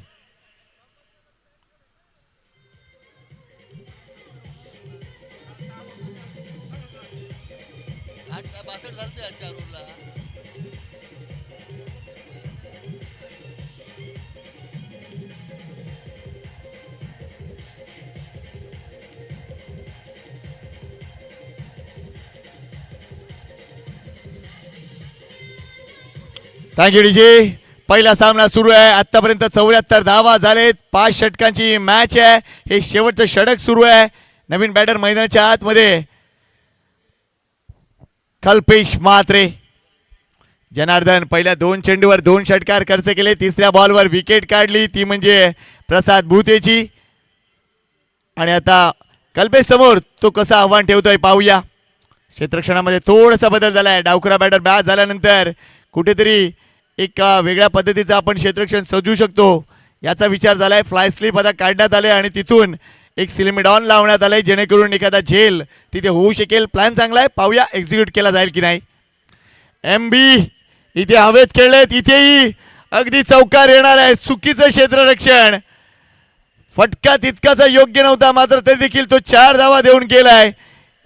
A: Thank you DJ. पहिला सामना सुरू आहे. आतापर्यंत 74 धावा झालेत. 5 षटकांची मॅच आहे. हे शेवटचं षटक सुरू आहे. नवीन बॅटर मैदानाच्या आतमध्ये कल्पेश म्हात्रे. जनार्दन पहिल्या 2 चेंडूवर 2 षटकार खर्च केले. तिसऱ्या बॉलवर विकेट काढली ती म्हणजे प्रसाद भूतेची. आणि आता कल्पेश समोर तो कसं आव्हान ठेवतोय पाहूया. क्षेत्ररक्षणामध्ये थोडासा बदल झालाय. डावखुरा बॅटर बाद झाल्यानंतर कुठेतरी एक वेगळ्या पद्धतीचं आपण क्षेत्ररक्षण सजू शकतो याचा विचार झालाय. फ्लाय स्लिप आता काढण्यात आले आणि तिथून एक सिलिमिट ऑन लावण्यात आलंय जेणेकरून एखादा झेल तिथे होऊ शकेल. प्लॅन चांगला आहे. पाहूया एक्झिक्यूट केला जाईल की नाही. MB इथे हवेत खेळलेत. इथेही अगदी चौकार येणार आहे. चुकीचं क्षेत्ररक्षण. फटका तितकाचा योग्य नव्हता. मात्र ते देखील तो 4 धावा देऊन गेलाय.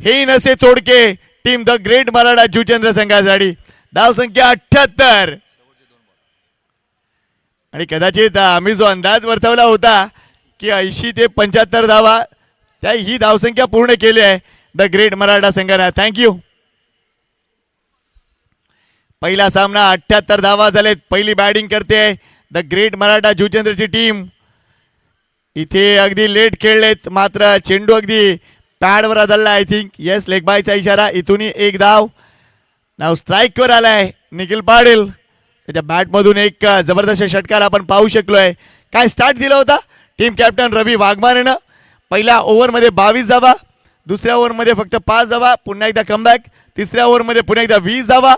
A: हेही नसे तोडके team the great Maratha Juchandra संघासाठी. धावसंख्या 78. आणि कदाचित आम्ही जो अंदाज वर्तवला होता की 80 ते 75 धावा त्या ही धावसंख्या पूर्ण केली आहे द ग्रेट मराठा संघाने. थँक्यू. पहिला सामना 78 धावा झालेत. पहिली बॅटिंग करते द ग्रेट मराठा जुचंद्रची टीम. इथे अगदी लेट खेळलेत. मात्र चेंडू अगदी पॅडवर आदळला. आय थिंक येस लेग बायचा इशारा. इथूनही 1 धाव. नाव स्ट्राईकवर आलाय निखिल पाटील. त्याच्या बॅटमधून एक जबरदस्त षटकार आपण पाहू शकलोय. काय स्टार्ट दिला होता टीम कॅप्टन रवी वाघमारेनं. पहिल्या ओव्हरमध्ये 22 धावा. दुसऱ्या ओव्हरमध्ये फक्त 5 धावा. पुन्हा एकदा कमबॅक. तिसऱ्या ओव्हरमध्ये पुन्हा एकदा 20 धावा.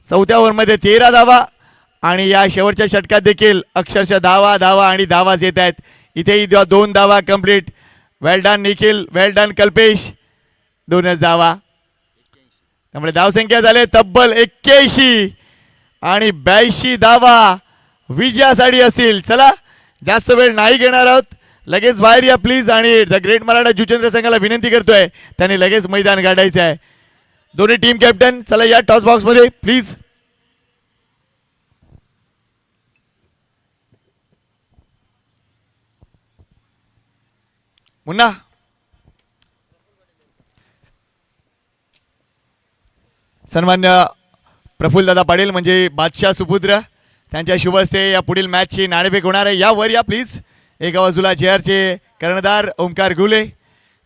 A: चौथ्या ओव्हरमध्ये 13 धावा. आणि या शेवटच्या षटकात देखील अक्षरशः धावा आणि धावाच येत आहेत. इथेही 2 धावा कंप्लीट. वेल डन निखिल. वेल डन कल्पेश. 2च धावा. त्यामुळे धावसंख्या झाले तब्बल 81 आणि 82 धावा विजयासाठी असतील. चला जास्त वेळ नाही घेणार आहोत. लगेच बाहेर या प्लीज. आणि द ग्रेट मराठा जुचंद्र संघाला विनंती करतोय त्यांनी लगेच मैदान गाठायचं आहे. दोन्ही टीम कॅप्टन चला या टॉस बॉक्स मध्ये प्लीज. मुन्ना सन्मान्य प्रफुल्लदादा पाटील म्हणजे बादशाह सुपुत्र त्यांच्या शुभ हस्ते या पुढील मॅचची नाणेफेक होणार आहे. यावर या प्लीज. एका बाजूला JRचे कर्णधार ओमकार गुले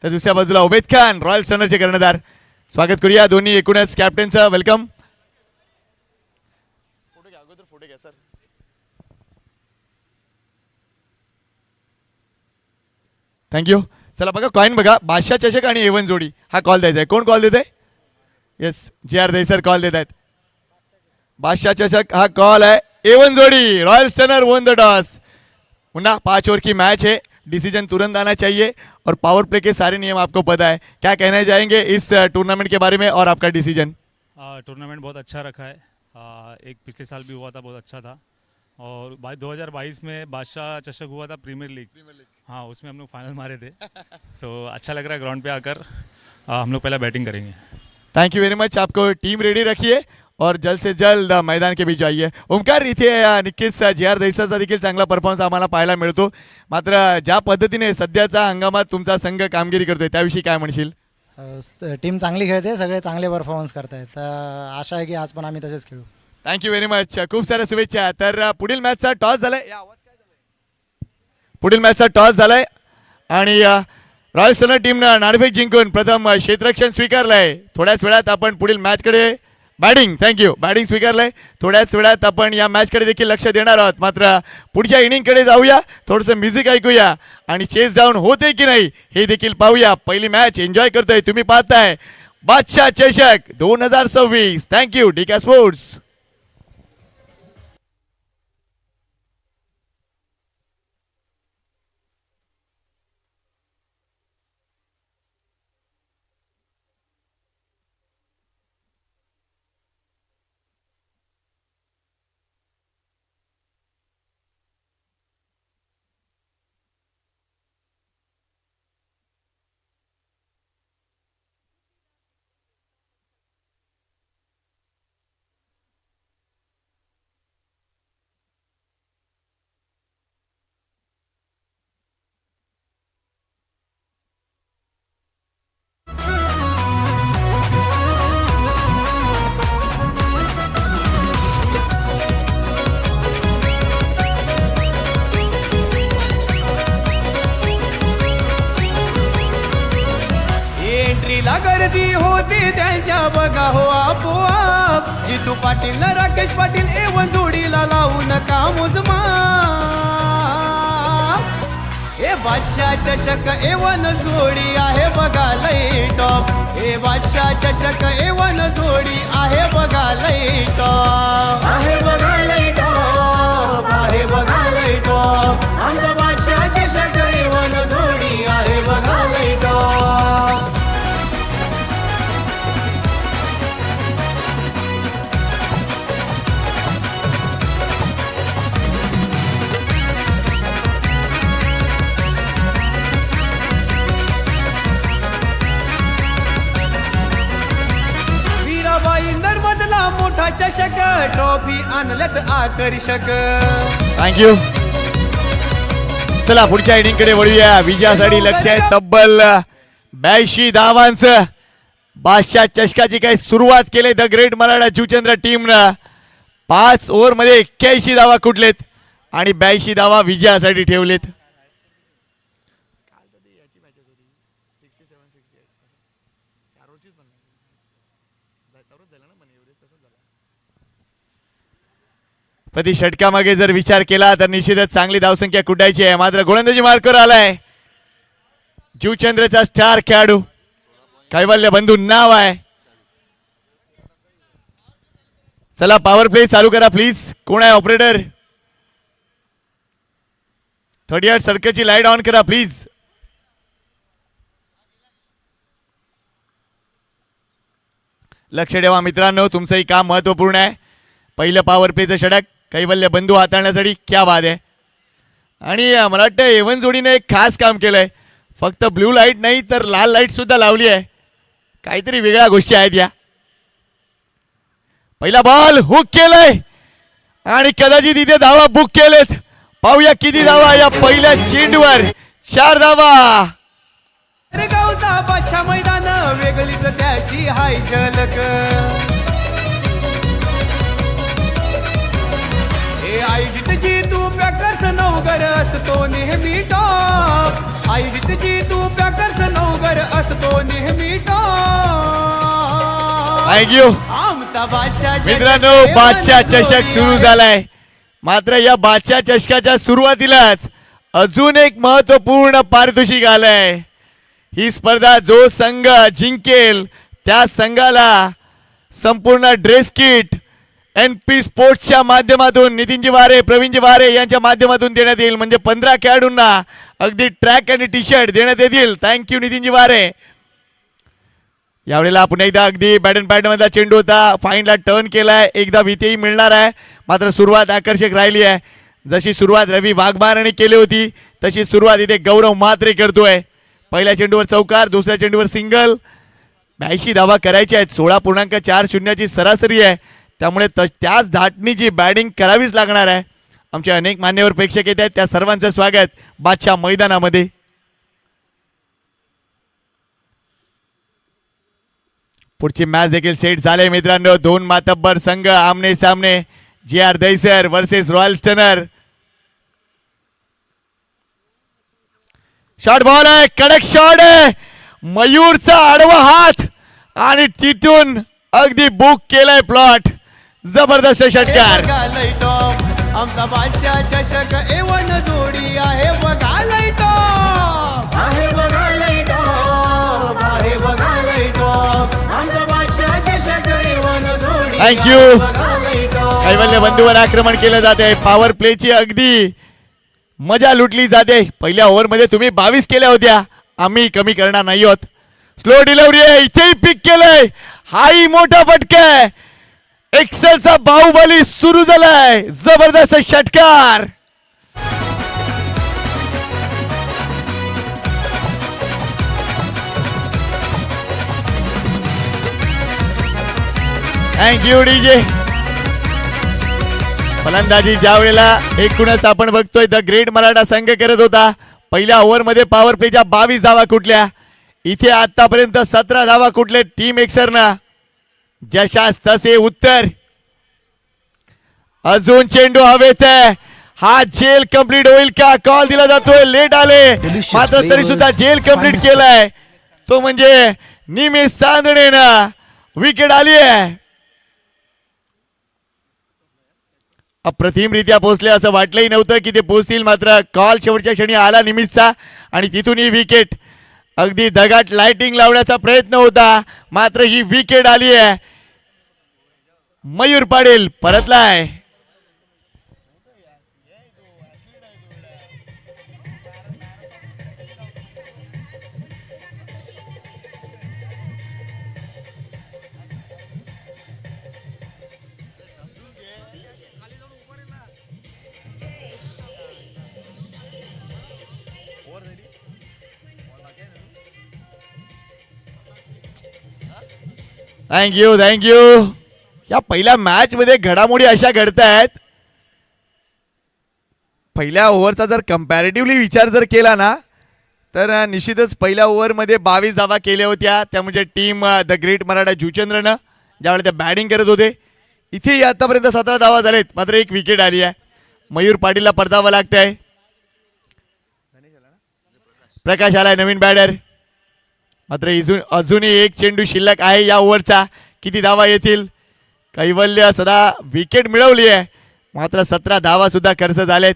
A: तर दुसऱ्या बाजूला उबेद खान रॉयल स्टनरचे कर्णधार. स्वागत करूया दोन्ही एकूणच कॅप्टनचं. वेलकम. थँक्यू. चला बघा कॉइन बघा. बादशाह चषक आणि A1 जोडी हा कॉल द्यायचा आहे. कोण कॉल देत आहे? येस JR देसर कॉल देत आहेत. बादशाह चषक हा कॉल आहे. A1 जोडी royal stunner one the toss. पुन्हा 5 ओव्हर की मॅच आहे. डिसीजन तुरंत आना चाहिए और पावर प्ले के सारे नियम आपको पता है। क्या कहना चाहेंगे इस टूर्नामेंट के बारे में और आपका डिसीजन?
C: टूर्नामेंट बहुत अच्छा रखा है। एक पिछले साल भी हुआ था, बहुत अच्छा था। और 2022 में बादशाह चषक हुआ था, प्रीमियर लीग। हाँ, उसमें हम लोग फाइनल मारे थे। तो अच्छा लग रहा है ग्राउंड पे आकर। हम लोग पहले बैटिंग करेंगे।
A: Thank you very much. आपको टीम रेडी रखिए और जल्द से जल्द मैदान के बीच आइए. ओमकार, इथे नक्कीच JR दहिसरचा देखील चांगला परफॉर्मन्स आम्हाला पाहायला मिळतो. मात्र ज्या पद्धतीने सध्याच्या हंगामात तुमचा संघ कामगिरी करतोय त्याविषयी काय म्हणशील?
D: टीम चांगली खेळते, सगळे चांगले परफॉर्मन्स करतायत. आशा आहे की आज पण आम्ही तसेच खेळू.
A: Thank you very much. खूप साऱ्या शुभेच्छा. तर पुढील मॅचचा टॉस झालाय. पुढील मॅचचा टॉस झालाय आणि रॉयल स्टर्न टीमनं नाणेफेक जिंकून प्रथम क्षेत्ररक्षण स्वीकारलंय. थोड्याच वेळात आपण पुढील मॅचकडे बॅटिंग बॅटिंग स्वीकारलंय. थोड्याच वेळात आपण या मॅचकडे देखील लक्ष देणार आहोत. मात्र पुढच्या इनिंगकडे जाऊया, थोडंसं म्युझिक ऐकूया आणि चेस डाऊन होते की नाही हे देखील पाहूया. पहिली मॅच एन्जॉय करतोय. तुम्ही पाहताय बादशाह चषक 2026. Thank you DK sports.
B: एंट्रीला गर्दी होते त्यांच्या बघा हो आपोआप. जितू पाटील न राकेश पाटील एवन जोडीला लावू नका मोजमा. हे बादशाह चषक एवन जोडी आहे बघा लई टॉप. हे बादशाह चषक एवन जोडी आहे बघा लई टॉप. आहे बघा लई टॉप, आहे बघा लई टॉप. आमचा बादशाह चषक एवन जोडी आहे बघा लई टॉप. नर्मदला मोठा चषक, ट्रॉफी आणलत आकर्षक.
A: थँक्यू. चला पुढच्या इनिंगकडे वळूया. विजयासाठी लक्ष आहे तब्बल 82 धावांचं. बादशाह चषकाची काही सुरुवात केली द ग्रेट मराठा जुचंद्र टीमनं. 5 ओव्हरमध्ये 81 धावा कुठलेत आणि 82 धावा विजयासाठी ठेवलेत. प्रति षटकामागे जर विचार केला तर निश्चितच चांगली धावसंख्या कुटायची आहे. मात्र गोलंदाजी मार्कवर आलाय जुचंद्रचा स्टार खेळाडू कैवल्य बंधू नाव आहे. चला पॉवर प्ले चालू करा प्लीज. कोण आहे ऑपरेटर? 38 सर्कलची लाईट ऑन करा प्लीज. लक्ष ठेवा मित्रांनो, तुमचंही काम महत्वपूर्ण आहे. पहिलं पॉवर प्लेचं षटक कैवल्य बंधू हाताळण्यासाठी क्या बात आहे. आणि मला वाटतं एवन जोडीने एक खास काम केलंय. फक्त ब्लू लाईट नाही तर लाल लाईट सुद्धा लावली आहे. काहीतरी वेगळ्या गोष्टी आहेत या. पहिला बॉल हुक केलाय आणि कदाचित इथे धावा बुक केलेत. पाहूया किती धावा या पहिल्या चेंडूवर. 4 धावा.
B: गावचा बादशाह मैदान वेगळीच त्याची हाय झलक. आयोजित जीतू पॅकर्स नवगर असतो नेहमी टॉप. आयोजित जीतू पॅकर्स नवगर असतो नेहमी टॉप.
A: थँक्यू.
B: आमचा बादशाह
A: मित्रांनो, बादशाह चषक सुरू झालाय. मात्र या बादशाह चषकाच्या सुरुवातीलाच अजून एक महत्वपूर्ण पारितोषिक आलंय. ही स्पर्धा जो संघ जिंकेल त्या संघाला संपूर्ण ड्रेस किट NP स्पोर्ट्सच्या माध्यमातून नितीनजी वारे प्रवीणजी वारे यांच्या माध्यमातून देण्यात येईल. म्हणजे 15 खेळाडूंना अगदी ट्रॅक आणि टी शर्ट देण्यात येतील. थँक्यू नितीनजी वारे. यावेळेला पुन्हा एकदा अगदी बॅट मधला चेंडू होता, फाईनला टर्न केलाय, एकदा वितेही मिळणार आहे. मात्र सुरुवात आकर्षक राहिली आहे. जशी सुरुवात रवी वाघमारेने केली होती तशी सुरुवात इथे गौरव म्हात्रे करतोय. पहिल्या चेंडूवर चौकार, दुसऱ्या चेंडूवर सिंगल. 82 धावा करायच्या आहेत. 16.40 ची सरासरी आहे. त्यामुळे त्याच धाटणीची बॅटिंग करावीच लागणार आहे. आमचे अनेक मान्यवर प्रेक्षक येत आहेत, त्या सर्वांचं स्वागत बादशाह मैदानामध्ये. पुढची मॅच देखील सेट झाले मित्रांनो. 2 मातब्बर संघ आमने सामने. JR Dahisar versus royal stunner. Shot ball आहे, कडक शॉट आहे. मयूरचा आडवा हात आणि तिथून अगदी बुक केलाय प्लॉट. जबरदस्त षटकार.
B: आमचा बादशाह चषक एवन जोडी आहे बघा लाईटॉप, आहे बघा लाईटॉप, आहे बघा लाईटॉप. आमचा बादशाह चषक एवन जोडी.
A: थँक्यू. कैवल्य बंधूवर आक्रमण केलं जाते. पॉवर प्लेची अगदी मजा लुटली जाते. पहिल्या ओव्हरमध्ये तुम्ही 22 केल्या होत्या, आम्ही कमी करणार नाही आहोत. स्लो डिलिव्हरी आहे, इथेही पिक केलंय. हाही मोठा फटका आहे. एक्सरचा बाहुबली सुरू झालाय. जबरदस्त षटकार. Thank you DJ. फलंदाजी ज्या वेळेला एकूणच आपण बघतोय द ग्रेट मराठा संघ करत होता. पहिल्या ओव्हरमध्ये पॉवर प्लेच्या 22 धावा कुठल्या. इथे आतापर्यंत 17 धावा कुठले टीम एक्सरना. जशास तसे उत्तर. अजून चेंडू हवेत आहे. हा जेल कंप्लीट होईल का. कॉल दिला जातोय. लेट आले मात्र तरी सुद्धा जेल कंप्लीट केलाय तो म्हणजे निमिष चांदणेनं. विकेट आली आहे. अप्रतिमरित्या पोहोचले असं वाटलंही नव्हतं की ते पोहोचतील. मात्र कॉल शेवटच्या क्षणी आला निमिषचा आणि तिथून ही विकेट. अगदी दगाट लाइटिंग लावण्याचा प्रयत्न होता मात्र ही विकेट आली आहे. मयूर पाटील परतलाय. थँक्यू. या पहिल्या मॅच मध्ये घडामोडी अशा घडतायत. पहिल्या ओव्हरचा जर कंपॅरेटिव्हली विचार जर केला ना तर निश्चितच पहिल्या ओव्हरमध्ये 22 धावा केल्या होत्या. त्या म्हणजे टीम द ग्रेट मराठा जुचंद्रनं ज्यावेळेला ते बॅटिंग करत होते. इथे आतापर्यंत 17 धावा झालेत मात्र एक विकेट आली आहे. मयूर पाटीलला परतावं लागत आहे. प्रकाश आलाय नवीन बॅटर. मात्र अजूनही एक चेंडू शिल्लक आहे या ओव्हरचा. किती धावा येतील. कैवल्य सदा विकेट मिळवली आहे मात्र 17 धावा सुद्धा खर्च झालेत.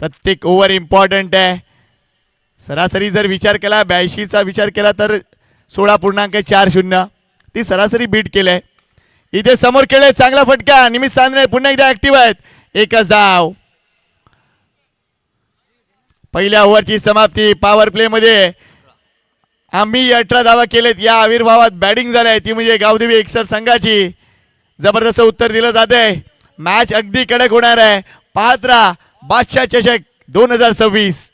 A: प्रत्येक ओव्हर इम्पॉर्टंट आहे. सरासरी जर विचार केला 82चा विचार केला तर 16.40 ती सरासरी बीट केलंय. इथे समोर केलंय चांगला फटका. निमिष चांदणे पुन्हा एकदा ऍक्टिव्ह आहेत. एकच धाव. पहिल्या ओव्हरची समाप्ती. पॉवर प्ले मध्ये आम्ही 18 धावा केलेत. या आविर्भावात बॅटिंग झालाय ती म्हणजे गावदेवी एक्सर संघाची. जबरदस्त उत्तर दिलं जातंय. मॅच अगदी कडक होणार आहे. पात्रा बादशाह चषक 2026.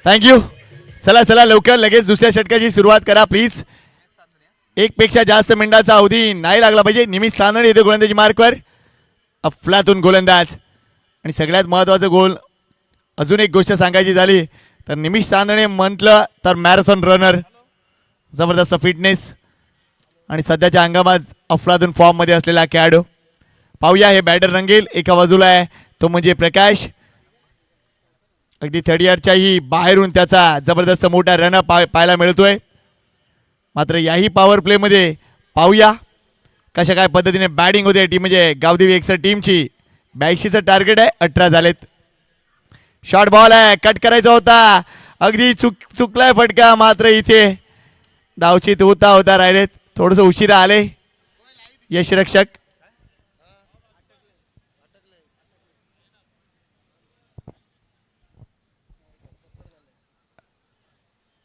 A: थँक्यू. चला लवकर लगेच दुसऱ्या षटकाची सुरुवात करा प्लीज. एक पेक्षा जास्त मिनिटाचा अवधी नाही लागला पाहिजे. निमिष चांदणे येते गोलंदाजी मार्कवर. अफलातून गोलंदाज आणि सगळ्यात महत्त्वाचं गोल अजून एक गोष्ट सांगायची झाली तर निमिष चांदणे म्हटलं तर मॅरेथॉन रनर, जबरदस्त फिटनेस आणि सध्याच्या हंगामात अफलातून फॉर्ममध्ये असलेला खेळाडू. पाहूया हे बॅटर रंगेल. एका बाजूला आहे तो म्हणजे प्रकाश, अगदी थर्ड इयरच्याही बाहेरून त्याचा जबरदस्त मोठा रन पाहायला मिळतोय. मात्र याही पॉवर प्लेमध्ये पाहूया कशा काय पद्धतीने बॅटिंग होते टीम म्हणजे गावदेवी एक्सर टीमची. 82चं टार्गेट आहे, 18 झालेत. शॉर्ट बॉल आहे, कट करायचा होता, अगदी चुकलाय फटका. मात्र इथे धावचीत होता राहिलेत, थोडंसं उशिरा आले यशरक्षक.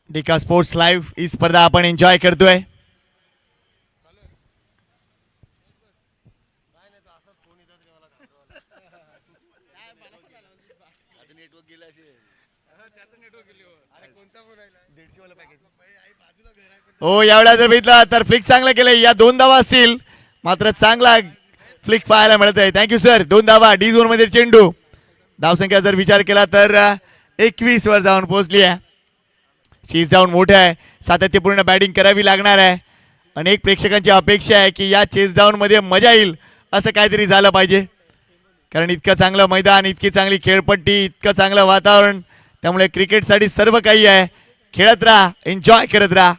A: डिका स्पोर्ट्स लाईव्ह ही स्पर्धा आपण एन्जॉय करतोय. हो यावेळेला जर बघितला तर फ्लिक चांगला केलंय. या 2 धावा असतील, मात्र चांगला फ्लिक पाहायला मिळत आहे. Thank you sir. 2 धावा डी झोन मध्ये चेंडू. धावसंख्या जर विचार केला तर 21 वर जाऊन पोहोचली आहे. चेस डाऊन मोठे आहे, सातत्यपूर्ण बॅटिंग करावी लागणार आहे. अनेक प्रेक्षकांची अपेक्षा आहे की या चेस डाऊन मध्ये मजा येईल असं काहीतरी झालं पाहिजे, कारण इतकं चांगलं मैदान, इतकी चांगली खेळपट्टी, इतकं चांगलं वातावरण. त्यामुळे क्रिकेटसाठी सर्व काही आहे. खेळत राहा, एन्जॉय करत राहा.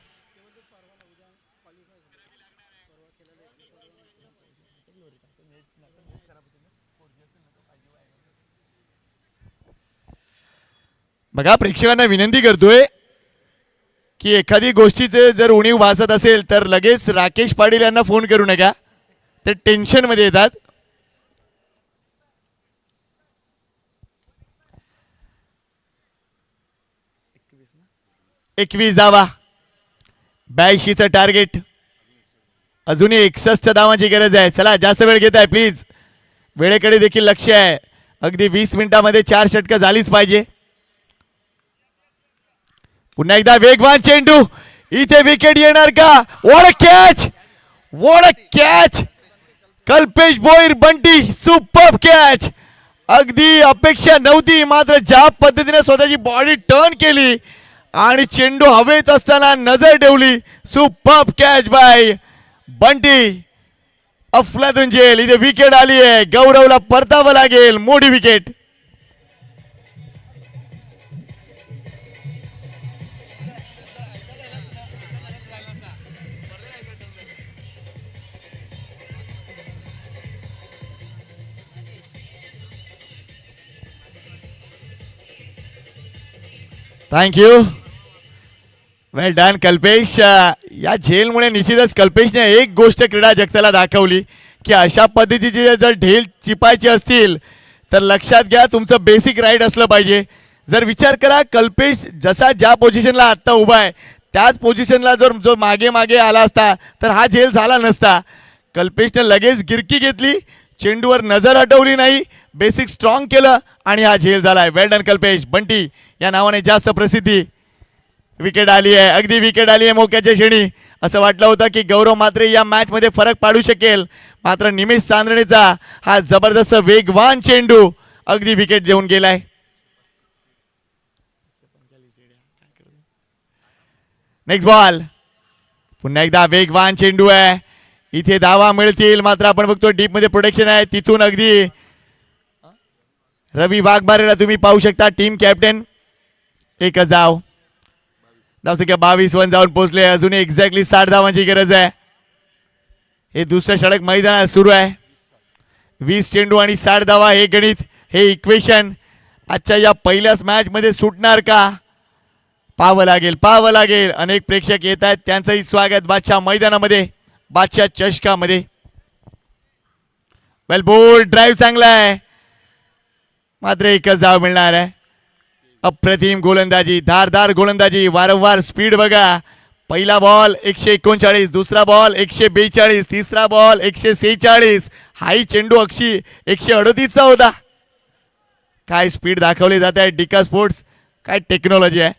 A: बघा प्रेक्षकांना विनंती करतोय की एखादी गोष्टीचे जर उणीव भासत असेल तर लगेच राकेश पाटील यांना फोन करू नका, ते टेन्शन मध्ये येतात. एकवीस धावा, 82चं टार्गेट. अजूनही 61 धावांची गरज आहे. चला जास्त वेळ घेत आहे प्लीज, वेळेकडे देखील लक्ष आहे. अगदी 20 मिनिटांमध्ये 4 षटकं झालीच पाहिजे. पुन्हा एकदा वेगवान चेंडू, इथे विकेट येणार का? What a catch, what a catch. Kalpesh Bhoir Bunty, super catch. अगदी अपेक्षा नव्हती, मात्र ज्या पद्धतीने स्वतःची बॉडी टर्न केली आणि चेंडू हवेत असताना नजर ठेवली. Super catch by Bunty. अफलातून जेल. इथे विकेट आली आहे, गौरवला परतावं लागेल. मोठी विकेट. थँक्यू, वेल डन कल्पेश. या झेलमुळे निश्चितच कल्पेशने एक गोष्ट क्रीडा जगताला दाखवली की अशा पद्धतीचे जर ढेल चिपायचे असतील तर लक्षात घ्या तुमचं बेसिक राईट असलं पाहिजे. जर विचार करा कल्पेश जसा ज्या पोझिशनला आत्ता उभा आहे त्याच पोझिशनला जर जो मागे मागे आला असता तर हा झेल झाला नसता. कल्पेशने लगेच गिरकी घेतली, चेंडूवर नजर हटवली नाही, बेसिक स्ट्रॉंग केलं आणि हा झेल झालाय. वेल डन कल्पेश. बंटी या नावाने जास्त प्रसिद्धी. विकेट आली आहे, अगदी विकेट आली आहे मोक्याच्या क्षणी. असं वाटलं होतं की गौरव मात्रे या मॅच मध्ये फरक पाडू शकेल, मात्र निमिष चांदणेचा हा जबरदस्त वेगवान चेंडू अगदी विकेट देऊन गेलाय. Next ball. पुन्हा एकदा वेगवान चेंडू आहे, इथे धावा मिळतील, मात्र आपण बघतो डीप मध्ये प्रोटेक्शन आहे. तिथून अगदी रवी वाघमारेला तुम्ही पाहू शकता, टीम कॅप्टन. एकच धाव, धावसंख्या 22 वर जाऊन पोहोचले. अजून एक्झॅक्टली 60 धावांची गरज आहे. हे दुसरं षटक मैदानात सुरू आहे. 20 चेंडू आणि 60 धावा हे गणित, हे इक्वेशन आजच्या या पहिल्याच मॅच मध्ये सुटणार का? पाहावं लागेल, पाहावं लागेल. अनेक प्रेक्षक येत आहेत, त्यांचंही स्वागत बादशाह मैदानामध्ये, बादशाह चषकामध्ये. वेल बोल्ड ड्राईव्ह चांगला आहे, मात्र एकच धाव मिळणार आहे. अप्रतिम गोलंदाजी, धारदार गोलंदाजी, वारंवार स्पीड बघा. पहिला बॉल 139, दुसरा बॉल 142, तिसरा बॉल 146. हाही चेंडू 138चा होता. काय स्पीड दाखवली जात आहे डिका स्पोर्ट्स, काय टेक्नॉलॉजी आहे.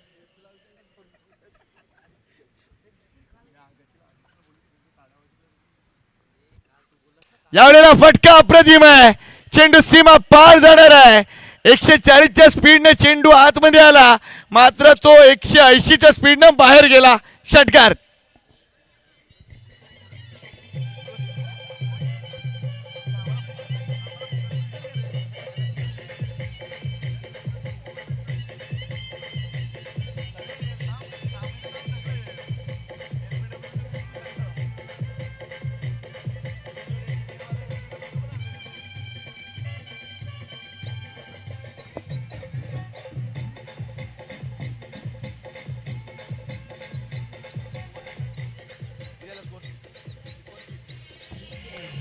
A: यावेळेला फटका अप्रतिम आहे, चेंडू सीमा पार जाणार आहे. 140च्या स्पीडने चेंडू आतमध्ये आला, मात्र तो 180च्या स्पीडने बाहेर गेला. षटकार.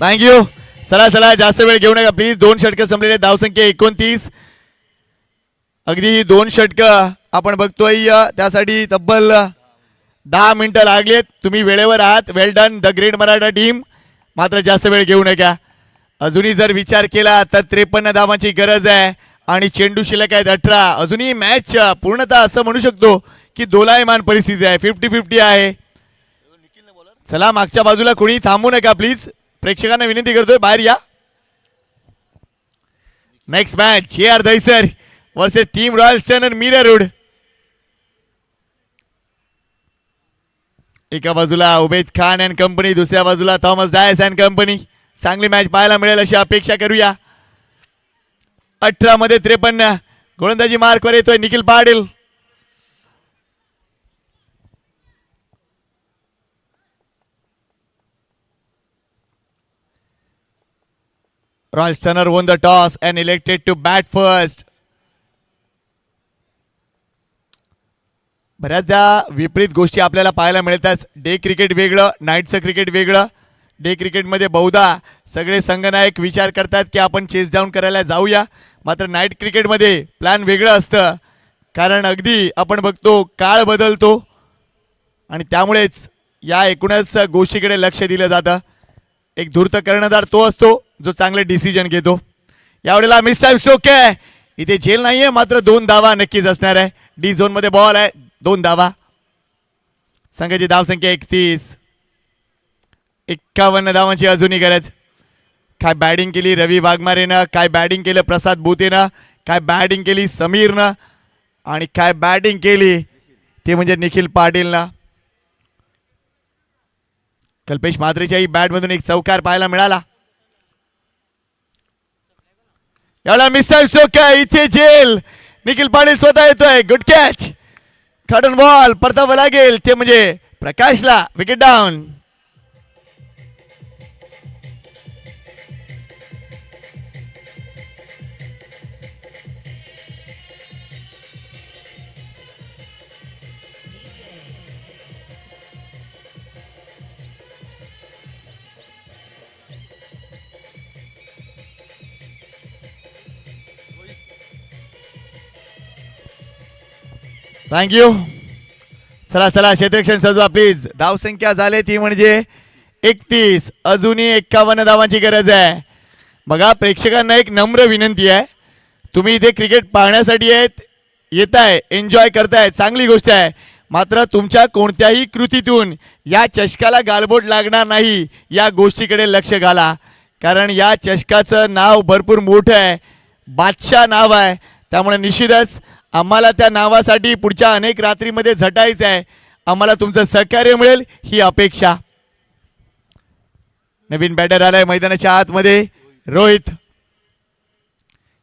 A: थँक्यू. चला चला, जास्त वेळ घेऊ नका प्लीज. 2 षटकं संपलेले, धावसंख्या 29. अगदी 2 षटकं आपण बघतोय, त्यासाठी तब्बल 10 मिनिटं लागलेत. तुम्ही वेळेवर आहात. Well done the great Maratha team. मात्र जास्त वेळ घेऊ नका. अजूनही जर विचार केला तर 53 धावांची गरज आहे आणि चेंडू शिल्लक आहेत 18. अजूनही मॅच पूर्णतः असं म्हणू शकतो की दोलायमान परिस्थिती आहे, 50-50 आहे. चला, मागच्या बाजूला कोणी थांबू नका प्लीज. प्रेक्षकांना विनंती करतोय, बाहेर या. Next match JR Dahisar versus team royal stunner Mira Road. एका बाजूला उबैद खान अँड कंपनी, दुसऱ्या बाजूला थॉमस डायस अँड कंपनी. चांगली मॅच पाहायला मिळेल अशी अपेक्षा करूया. 18 मध्ये 53 गोलंदाजी मार्कवर येतोय Nikhil Patil. Royal Stunner won the toss and elected to bat first. बऱ्याचदा विपरीत गोष्टी आपल्याला पाहायला मिळतात. डे क्रिकेट वेगळं, नाईटचं क्रिकेट वेगळं. डे क्रिकेटमध्ये बहुधा सगळे संघनायक विचार करतात की आपण चेस डाऊन करायला जाऊया, मात्र नाईट क्रिकेटमध्ये प्लॅन वेगळं असतं. कारण अगदी आपण बघतो काळ बदलतो आणि त्यामुळेच या एकूणच गोष्टीकडे लक्ष दिलं जातं. एक धूर्त कर्णधार तो असतो जो चांगले डिसिजन घेतो. यावेळेला मिस टाइम स्ट्रोक आहे, इथे झेल नाहीये, मात्र 2 धावा नक्कीच असणार आहे. डी झोन मध्ये बॉल आहे, 2 धावा. संघाची धावसंख्या 31. 51 धावांची अजूनही गरज. काय बॅटिंग केली रवी वाघमारेनं, काय बॅटिंग केलं प्रसाद भूतेनं, काय बॅटिंग केली समीरनं आणि काय बॅटिंग केली ते म्हणजे निखिल पाटीलनं. कल्पेश म्हात्रेच्याही बॅटमधून एक चौकार पाहायला मिळाला. याला मिस टाइम स्ट्रोक आहे, इथे जेल. निखिल पाटील स्वतः येतोय. Good catch. खडन बॉल परतावं लागेल ते म्हणजे प्रकाशला. Wicket down. थँक्यू. चला चला, क्षेत्ररक्षण सजवा प्लीज. धावसंख्या झाली ती म्हणजे 31. अजूनही 51 धावांची गरज आहे. बघा, प्रेक्षकांना एक नम्र विनंती आहे, तुम्ही इथे क्रिकेट पाहण्यासाठी येताय, एन्जॉय करताय, चांगली गोष्ट आहे, मात्र तुमच्या कोणत्याही कृतीतून या चषकाला गालबोट लागणार नाही या गोष्टीकडे लक्ष घाला. कारण या चषकाचं नाव भरपूर मोठं आहे, बादशाह नाव आहे. त्यामुळे निश्चितच आम्हाला त्या नावासाठी पुढच्या अनेक रात्रीमध्ये झटायचं आहे. आम्हाला तुमचं सहकार्य मिळेल ही अपेक्षा. नवीन बॅटर आलाय मैदानाच्या आतमध्ये, रोहित.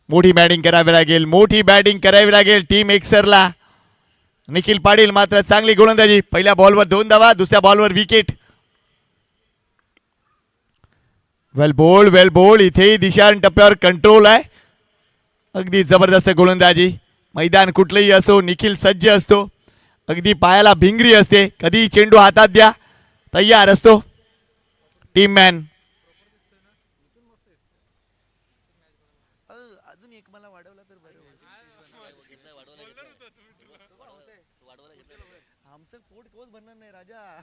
A: मोठी बॅटिंग करावी लागेल, मोठी बॅटिंग करावी लागेल टीम एक्सरला. निखिल पाटील मात्र चांगली गोलंदाजी. पहिल्या बॉलवर 2 धावा, दुसऱ्या बॉलवर विकेट. वेल बोल्ड, वेल बोल्ड. इथेही दिशा टप्प्यावर कंट्रोल आहे. अगदी जबरदस्त गोलंदाजी. मैदान कुठलंही असो, निखिल सज्ज असतो. अगदी पायाला भिंगरी असते, कधी चेंडू हातात द्या तयार असतो. Team man. अजून एक मला वाढवला तर बरं. आमचं पोट कोच बनणार नाही राजा.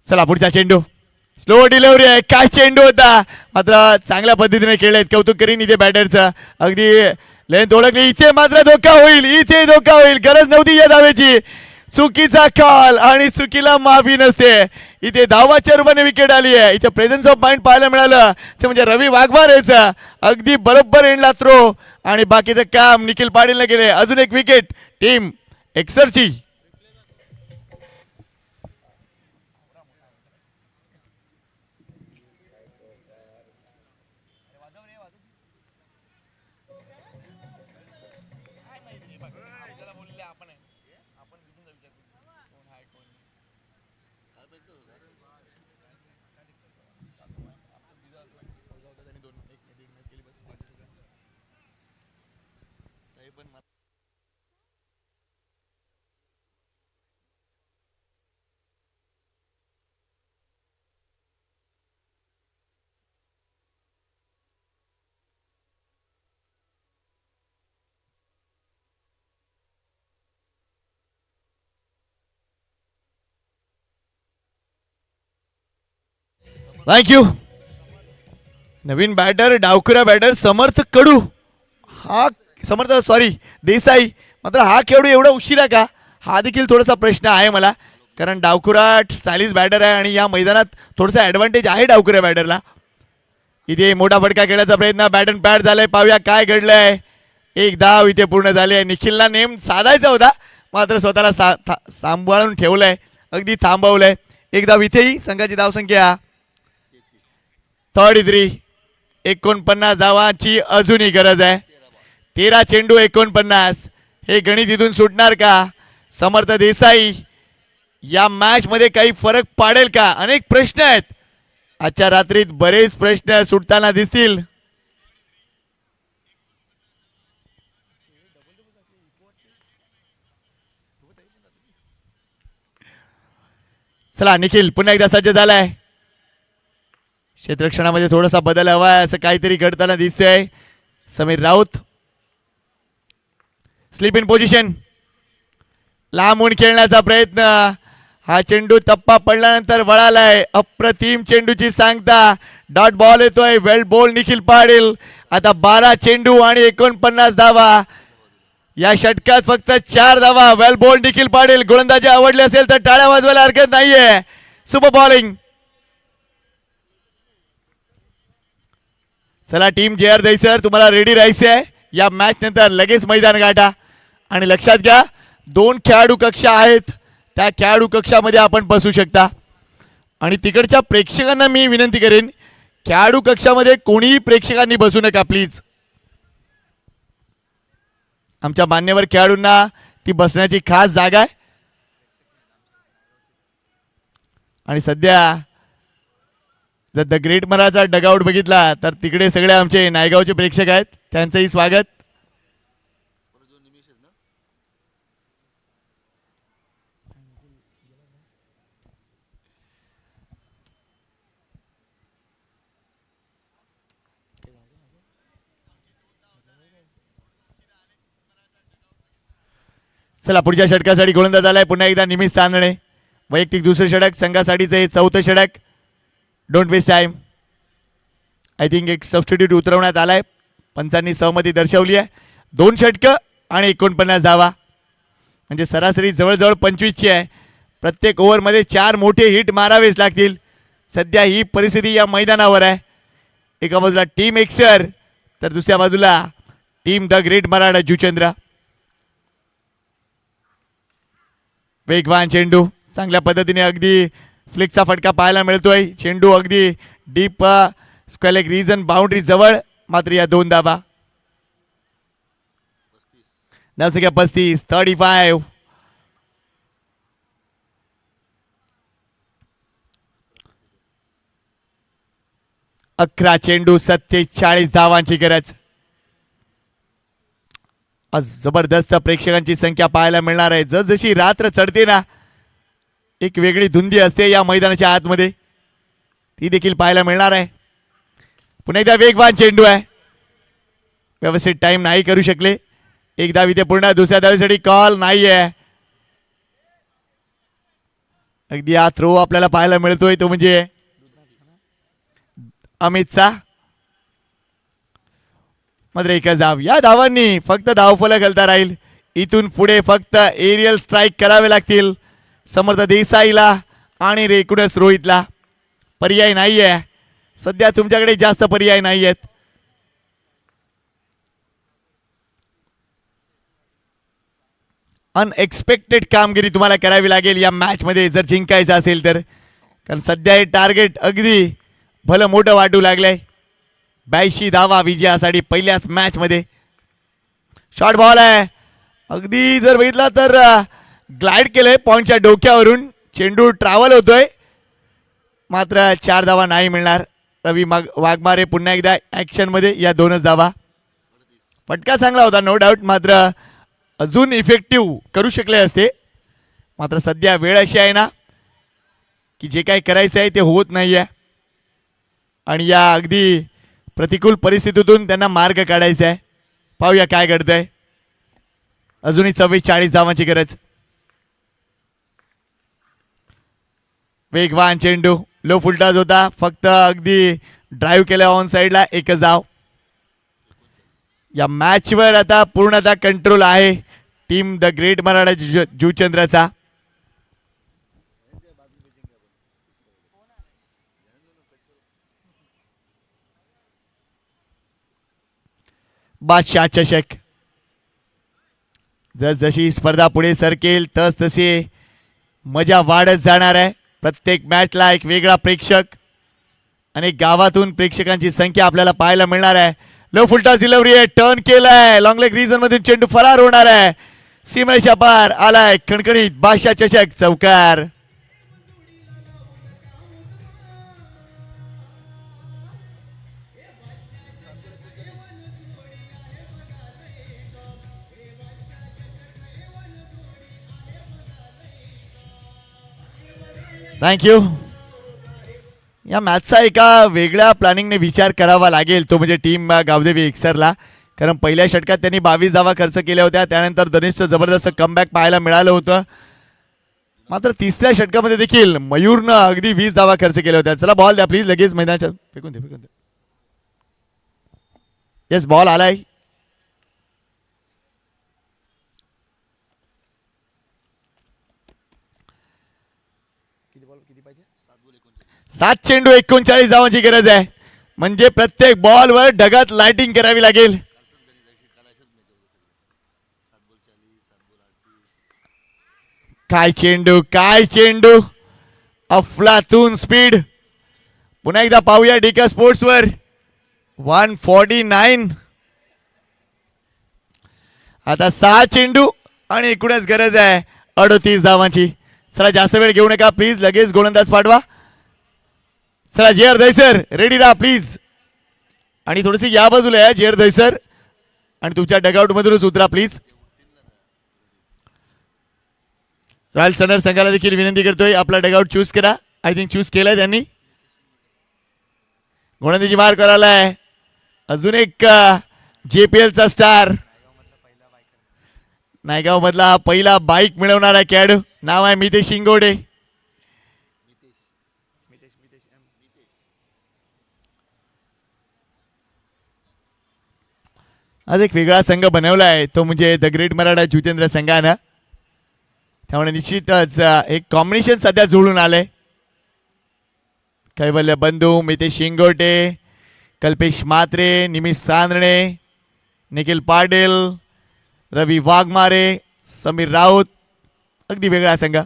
A: चला पुढचा चेंडू. स्लो डिलिव्हरी आहे. काय चेंडू होता, मात्र चांगल्या पद्धतीने खेळलेत. कौतुक करीन इथे बॅटरचं. अगदी लेंथ ओळखली. इथे मात्र धोका होईल, इथे धोका होईल. गरज नव्हती या धावेची. चुकीचा कॉल आणि चुकीला माफी नसते. इथे धावाच्या रूपाने विकेट आली आहे. इथे प्रेझेन्स ऑफ माइंड पाहायला मिळालं ते म्हणजे रवी वाघमारेचं अगदी बरोबर एंडला थ्रो आणि बाकीचं काम निखिल पाटीलने केले. अजून एक विकेट टीम एक्सरची. थँक्यू. नवीन बॅटर डावखुरा बॅटर समर्थ कडू हा समर्थ सॉरी देसाई मात्र हा खेळाडू एवढा उशिरा का हा देखील थोडासा प्रश्न आहे मला. कारण डावखुरा स्टायलिश बॅटर आहे आणि या मैदानात थोडासा ॲडव्हान्टेज आहे डावखुऱ्या बॅटरला. इथे मोठा फटका खेळण्याचा प्रयत्न बॅट अँड पॅड झालाय. पाहूया काय घडलंय. एक धाव इथे पूर्ण झाली आहे. निखिलला नेम साधायचा होता मात्र स्वतःला सांभाळून ठेवलंय अगदी थांबवलंय. एक धाव इथेही संघाची धावसंख्या 33. 49 धावांची अजूनही गरज आहे. 13 चेंडू 49. हे गणित इथून सुटणार का. समर्थ देसाई या मॅच मध्ये काही फरक पाडेल का. अनेक प्रश्न आहेत आजच्या रात्रीत. बरेच प्रश्न सुटताना दिसतील. चला निखिल पुन्हा एकदा सज्ज झालाय. क्षेत्ररक्षणामध्ये थोडासा बदल हवाय असं काहीतरी घडताना दिसतंय. Sameer Raut sleep in position. लांबून खेळण्याचा प्रयत्न. हा चेंडू टप्पा पडल्यानंतर वळालाय. अप्रतिम चेंडूची सांगता. डॉट बॉल येतोय. वेल बॉल निखिल पाटील. आता 12 चेंडू आणि 49 धावा. या षटकात फक्त 4 धावा. वेल बॉल निखिल पाटील. गोलंदाजी आवडली असेल तर टाळ्या वाजवायला हरकत नाहीये. Super bowling. चला टीम जे आर दहीसर तुम्हाला रेडी राहायचंय. या मॅच नंतर लगेच मैदान गाठा आणि लक्षात घ्या 2 खेळाडू कक्षा आहेत. त्या खेळाडू कक्षामध्ये आपण बसू शकता. आणि तिकडच्या प्रेक्षकांना मी विनंती करेन खेळाडू कक्षामध्ये कोणीही प्रेक्षकांनी बसू नका प्लीज. आमच्या मान्यवर खेळाडूंना ती बसण्याची खास जागा आहे. आणि सध्या जर द ग्रेट मराठा डगआउट बघितला तर तिकडे सगळे आमचे नायगावचे प्रेक्षक आहेत. त्यांचंही स्वागत. चला पुढच्या षटकासाठी गोलंदाज आलाय पुन्हा एकदा निमिष चांदणे. वैयक्तिक दुसरं षटक संघासाठीचं हे 4थं षटक. Don't waste time. I think एक सबस्टिट्यूट उतरवण्यात आलाय. पंचांनी सहमती दर्शवली आहे. 2 षटकं आणि 49 धावा म्हणजे सरासरी जवळजवळ 25ची आहे. प्रत्येक ओव्हरमध्ये 4 मोठे हिट मारावेच लागतील. सध्या ही परिस्थिती या मैदानावर आहे. एका बाजूला टीम एक्सर तर दुसऱ्या बाजूला team the great Maratha Juchandra. वेगवान चेंडू चांगल्या पद्धतीने अगदी फ्लिकचा फटका पाहायला मिळतोय. चेंडू अगदी deep square leg region boundary जवळ. मात्र या 2 धावा. धावसंख्या 35. 35. अकरा चेंडू 47 धावांची गरज. आज जबरदस्त प्रेक्षकांची संख्या पाहायला मिळणार आहे. जसजशी रात्र चढते ना एक वेगळी धुंदी असते या मैदानाच्या आतमध्ये. ती देखील पाहायला मिळणार आहे. पुन्हा एकदा वेगवान चेंडू आहे. व्यवस्थित टाइम नाही करू शकले. एक धाव इथे पूर्ण. दुसऱ्या धावीसाठी कॉल नाही आहे. अगदी हा थ्रो आपल्याला पाहायला मिळतोय तो म्हणजे अमितचा. मात्र एकच धाव. या धावांनी फक्त धावफलक हलता राहील. इथून पुढे फक्त एरियल स्ट्राईक करावे लागतील समर्थ देसाईला आणि एकूणच रोहितला. पर्याय नाही आहे सध्या, तुमच्याकडे जास्त पर्याय नाही आहेत. अनएक्सपेक्टेड कामगिरी तुम्हाला करावी लागेल या मॅच मध्ये जर जिंकायचं असेल तर, कारण सध्या हे टार्गेट अगदी भलं मोठं वाटू लागलंय. 82 धावा विजयासाठी पहिल्याच मॅच मध्ये. शॉर्ट बॉल आहे, अगदी जर बघितला तर ग्लाइड केलंय पॉइंटच्या डोक्यावरून. चेंडू ट्रॅव्हल होतोय मात्र 4 धावा नाही मिळणार. रवी वाघमारे पुन्हा एकदा ऍक्शन मध्ये. या 2च धावा. फटका चांगला होता नो डाऊट, मात्र अजून इफेक्टिव्ह करू शकले असते. मात्र सध्या वेळ अशी आहे ना की जे काही करायचं आहे ते होत नाही आहे आणि या अगदी प्रतिकूल परिस्थितीतून त्यांना मार्ग काढायचा आहे. पाहूया काय घडतंय. अजूनही 44 धावांची गरज. वेगवान चेंडू, लो फुलटाच होता, फक्त अगदी ड्राईव्ह केला ऑन साईडला. एकच धाव. या मॅचवर आता पूर्णतः कंट्रोल आहे टीम द ग्रेट मराठा जुचंद्रचा. बादशाह चषक. जशी स्पर्धा पुढे सरकेल तस तसे मजा वाढत जाणार आहे. प्रत्येक मॅचला एक वेगळा प्रेक्षक, अनेक गावातून प्रेक्षकांची संख्या आपल्याला पाहायला मिळणार आहे. लो फुलटॉस डिलिव्हरी आहे, टर्न केलाय, लॉंग लेग रिजन मधून चेंडू फरार होणार आहे. सीमेच्या पार आलाय खणखणीत बादशाह चषक. चौकार. थँक्यू. या मॅचचा एका वेगळ्या प्लॅनिंगने विचार करावा लागेल, तो म्हणजे टीम गावदेवी एक्सरला. कारण पहिल्या षटकात त्यांनी 22 धावा खर्च केल्या होत्या, त्यानंतर धनुषचं जबरदस्त कमबॅक पाहायला मिळालं होतं. मात्र तिसऱ्या षटकामध्ये देखील मयूरनं अगदी 20 धावा खर्च केल्या होत्या. चला बॉल द्या प्लीज, लगेच मैदानाच्या फेकून दे. येस, बॉल आलाय. सात चेंडू 39 धावांची गरज आहे. म्हणजे प्रत्येक बॉलवर ढगात लाइटिंग करावी लागेल. काय चेंडू, काय चेंडू, अफलातून स्पीड. पुन्हा एकदा पाहूया डिका स्पोर्ट्स वर. 149. आता 6 चेंडू आणि एकूणच गरज आहे 38 धावांची. चला जास्त वेळ घेऊ नका प्लीज, लगेच गोलंदाज पाठवा. चला जेअर दहीसर रेडी राहा प्लीज. आणि थोडीशी या बाजूला या जेअर दहीसर, आणि तुमच्या डगआउट मधूनच उतरा प्लीज. रॉयल सनर संघाला देखील विनंती करतोय आपला डगआउट चूज करा. आय थिंक चूज केलाय त्यांनी. गोलंदाजी मार करायलाय अजून एक JPL चा स्टार, नायगाव मधला पहिला बाईक मिळवणारा खेळाडू. नाव आहे मितेश शिंगोडे. आज एक वेगळा संघ बनवला आहे, तो म्हणजे द ग्रेट मराठा जुतेंद्र संघानं. त्यामुळे निश्चितच एक कॉम्बिनेशन सध्या जुळून आलंय. कैवल्य बंधू, मितेश शिंगोटे, कल्पेश म्हात्रे, निमिष सांदणे, निखिल पाटील, रवी वाघमारे, समीर राऊत. अगदी वेगळा संघ.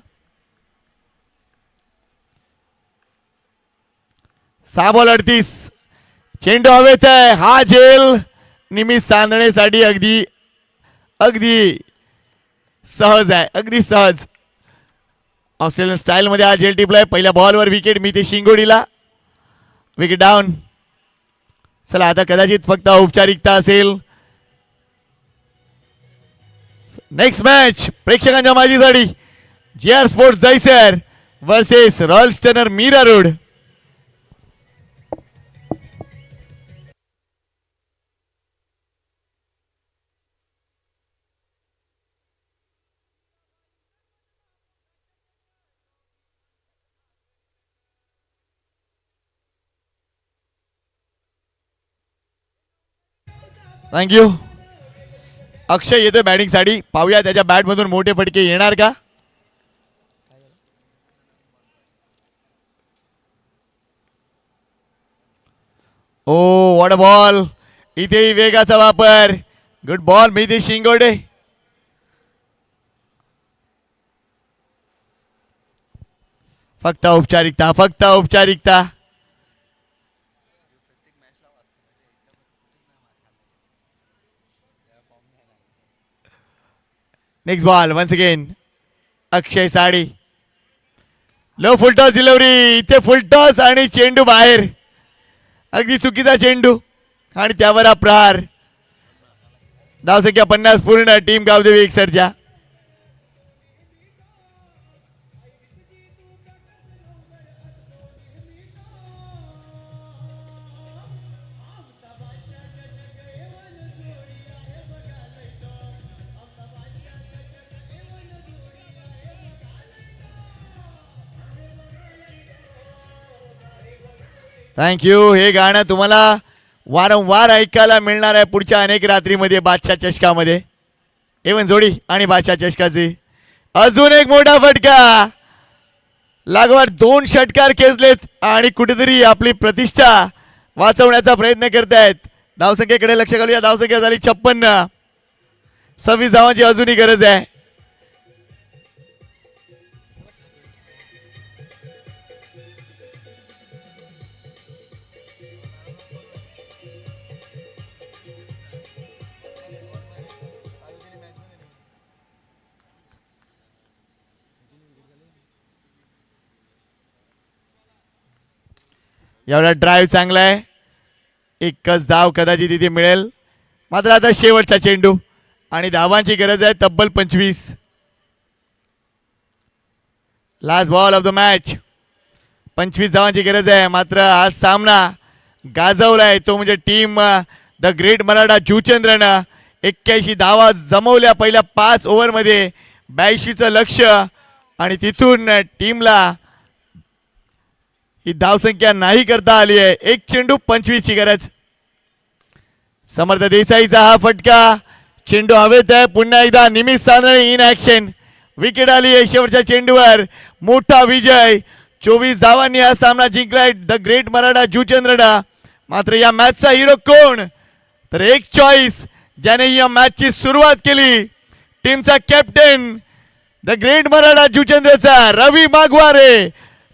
A: 6 बॉल 38. चेंडू हवेत आहे, हा झेल निमिष सांदणेसाठी अगदी अगदी सहज आहे, अगदी सहज. ऑस्ट्रेलियन स्टाईल मध्ये हा झेल टिपलाय. पहिल्या बॉलवर विकेट मितेश शिंगोडीला. Wicket down. चला आता कदाचित फक्त औपचारिकता असेल. नेक्स्ट मॅच प्रेक्षकांच्या माहितीसाठी JR sports Dahisar versus royal stunner Mira Road. Thank you. Akshay येतोय बॅटिंग साठी, पाहूया त्याच्या बॅट मधून मोठे फटके येणार का. ओ वॉट अ बॉल, इथेही वेगाचा वापर. Good ball Mihitesh Shingode. फक्त औपचारिकता, फक्त औपचारिकता. Next ball once again Akshay Sadi. Low full toss delivery, इथे फुलटॉस आणि चेंडू बाहेर. अगदी चुकीचा चेंडू आणि त्यावर हा प्रहार. धावसंख्या 50 पूर्ण. टीम गावदेवी एकसरच्या. थँक्यू. हे गाणं तुम्हाला वारंवार ऐकायला मिळणार आहे पुढच्या अनेक रात्रीमध्ये बादशाह चषकामध्ये. एवन जोडी आणि बादशाह चषकाची अजून एक मोठा फटका. लागोपाठ 2 षटकार खेचलेत आणि कुठेतरी आपली प्रतिष्ठा वाचवण्याचा प्रयत्न करतायत. धावसंख्येकडे लक्ष घालूया. धावसंख्या झाली 56. 26 धावांची अजूनही गरज आहे. एवढा ड्राईव्ह चांगला आहे. एकच धाव कदाचित इथे मिळेल. मात्र आता शेवटचा चेंडू आणि धावांची गरज आहे तब्बल 25. Last ball of the match. 25 धावांची गरज आहे. मात्र हा सामना गाजवलाय तो म्हणजे टीम द ग्रेट मराठा जुचंद्रनं 81 धावा जमवल्या पहिल्या 5 ओव्हरमध्ये. 82चं लक्ष आणि तिथून टीमला ही धावसंख्या नाही करता आली आहे. एक चेंडू 25 ची गरज. समर्थ देसाईचा हा फटका. चेंडू हवेत आहे. पुन्हा एकदा निमिष सानळे इन ऍक्शन. विकेट आली आहे शेवटच्या चेंडूवर. मोठा विजय. 24 धावांनी हा सामना जिंकलाय द ग्रेट मराठा जुचंद्रनं. मात्र या मॅचचा हिरो कोण, तर एक चॉईस ज्याने या मॅचची सुरुवात केली. टीमचा कॅप्टन द ग्रेट मराठा जुचंद्रचा Ravi Maghvare,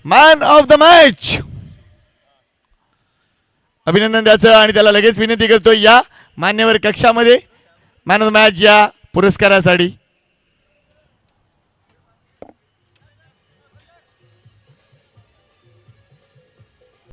A: man of the match. अभिनंदन द्यायचं आणि त्याला लगेच विनंती करतो या मान्यवर कक्षामध्ये मॅन ऑफ द मॅच या पुरस्कारासाठी.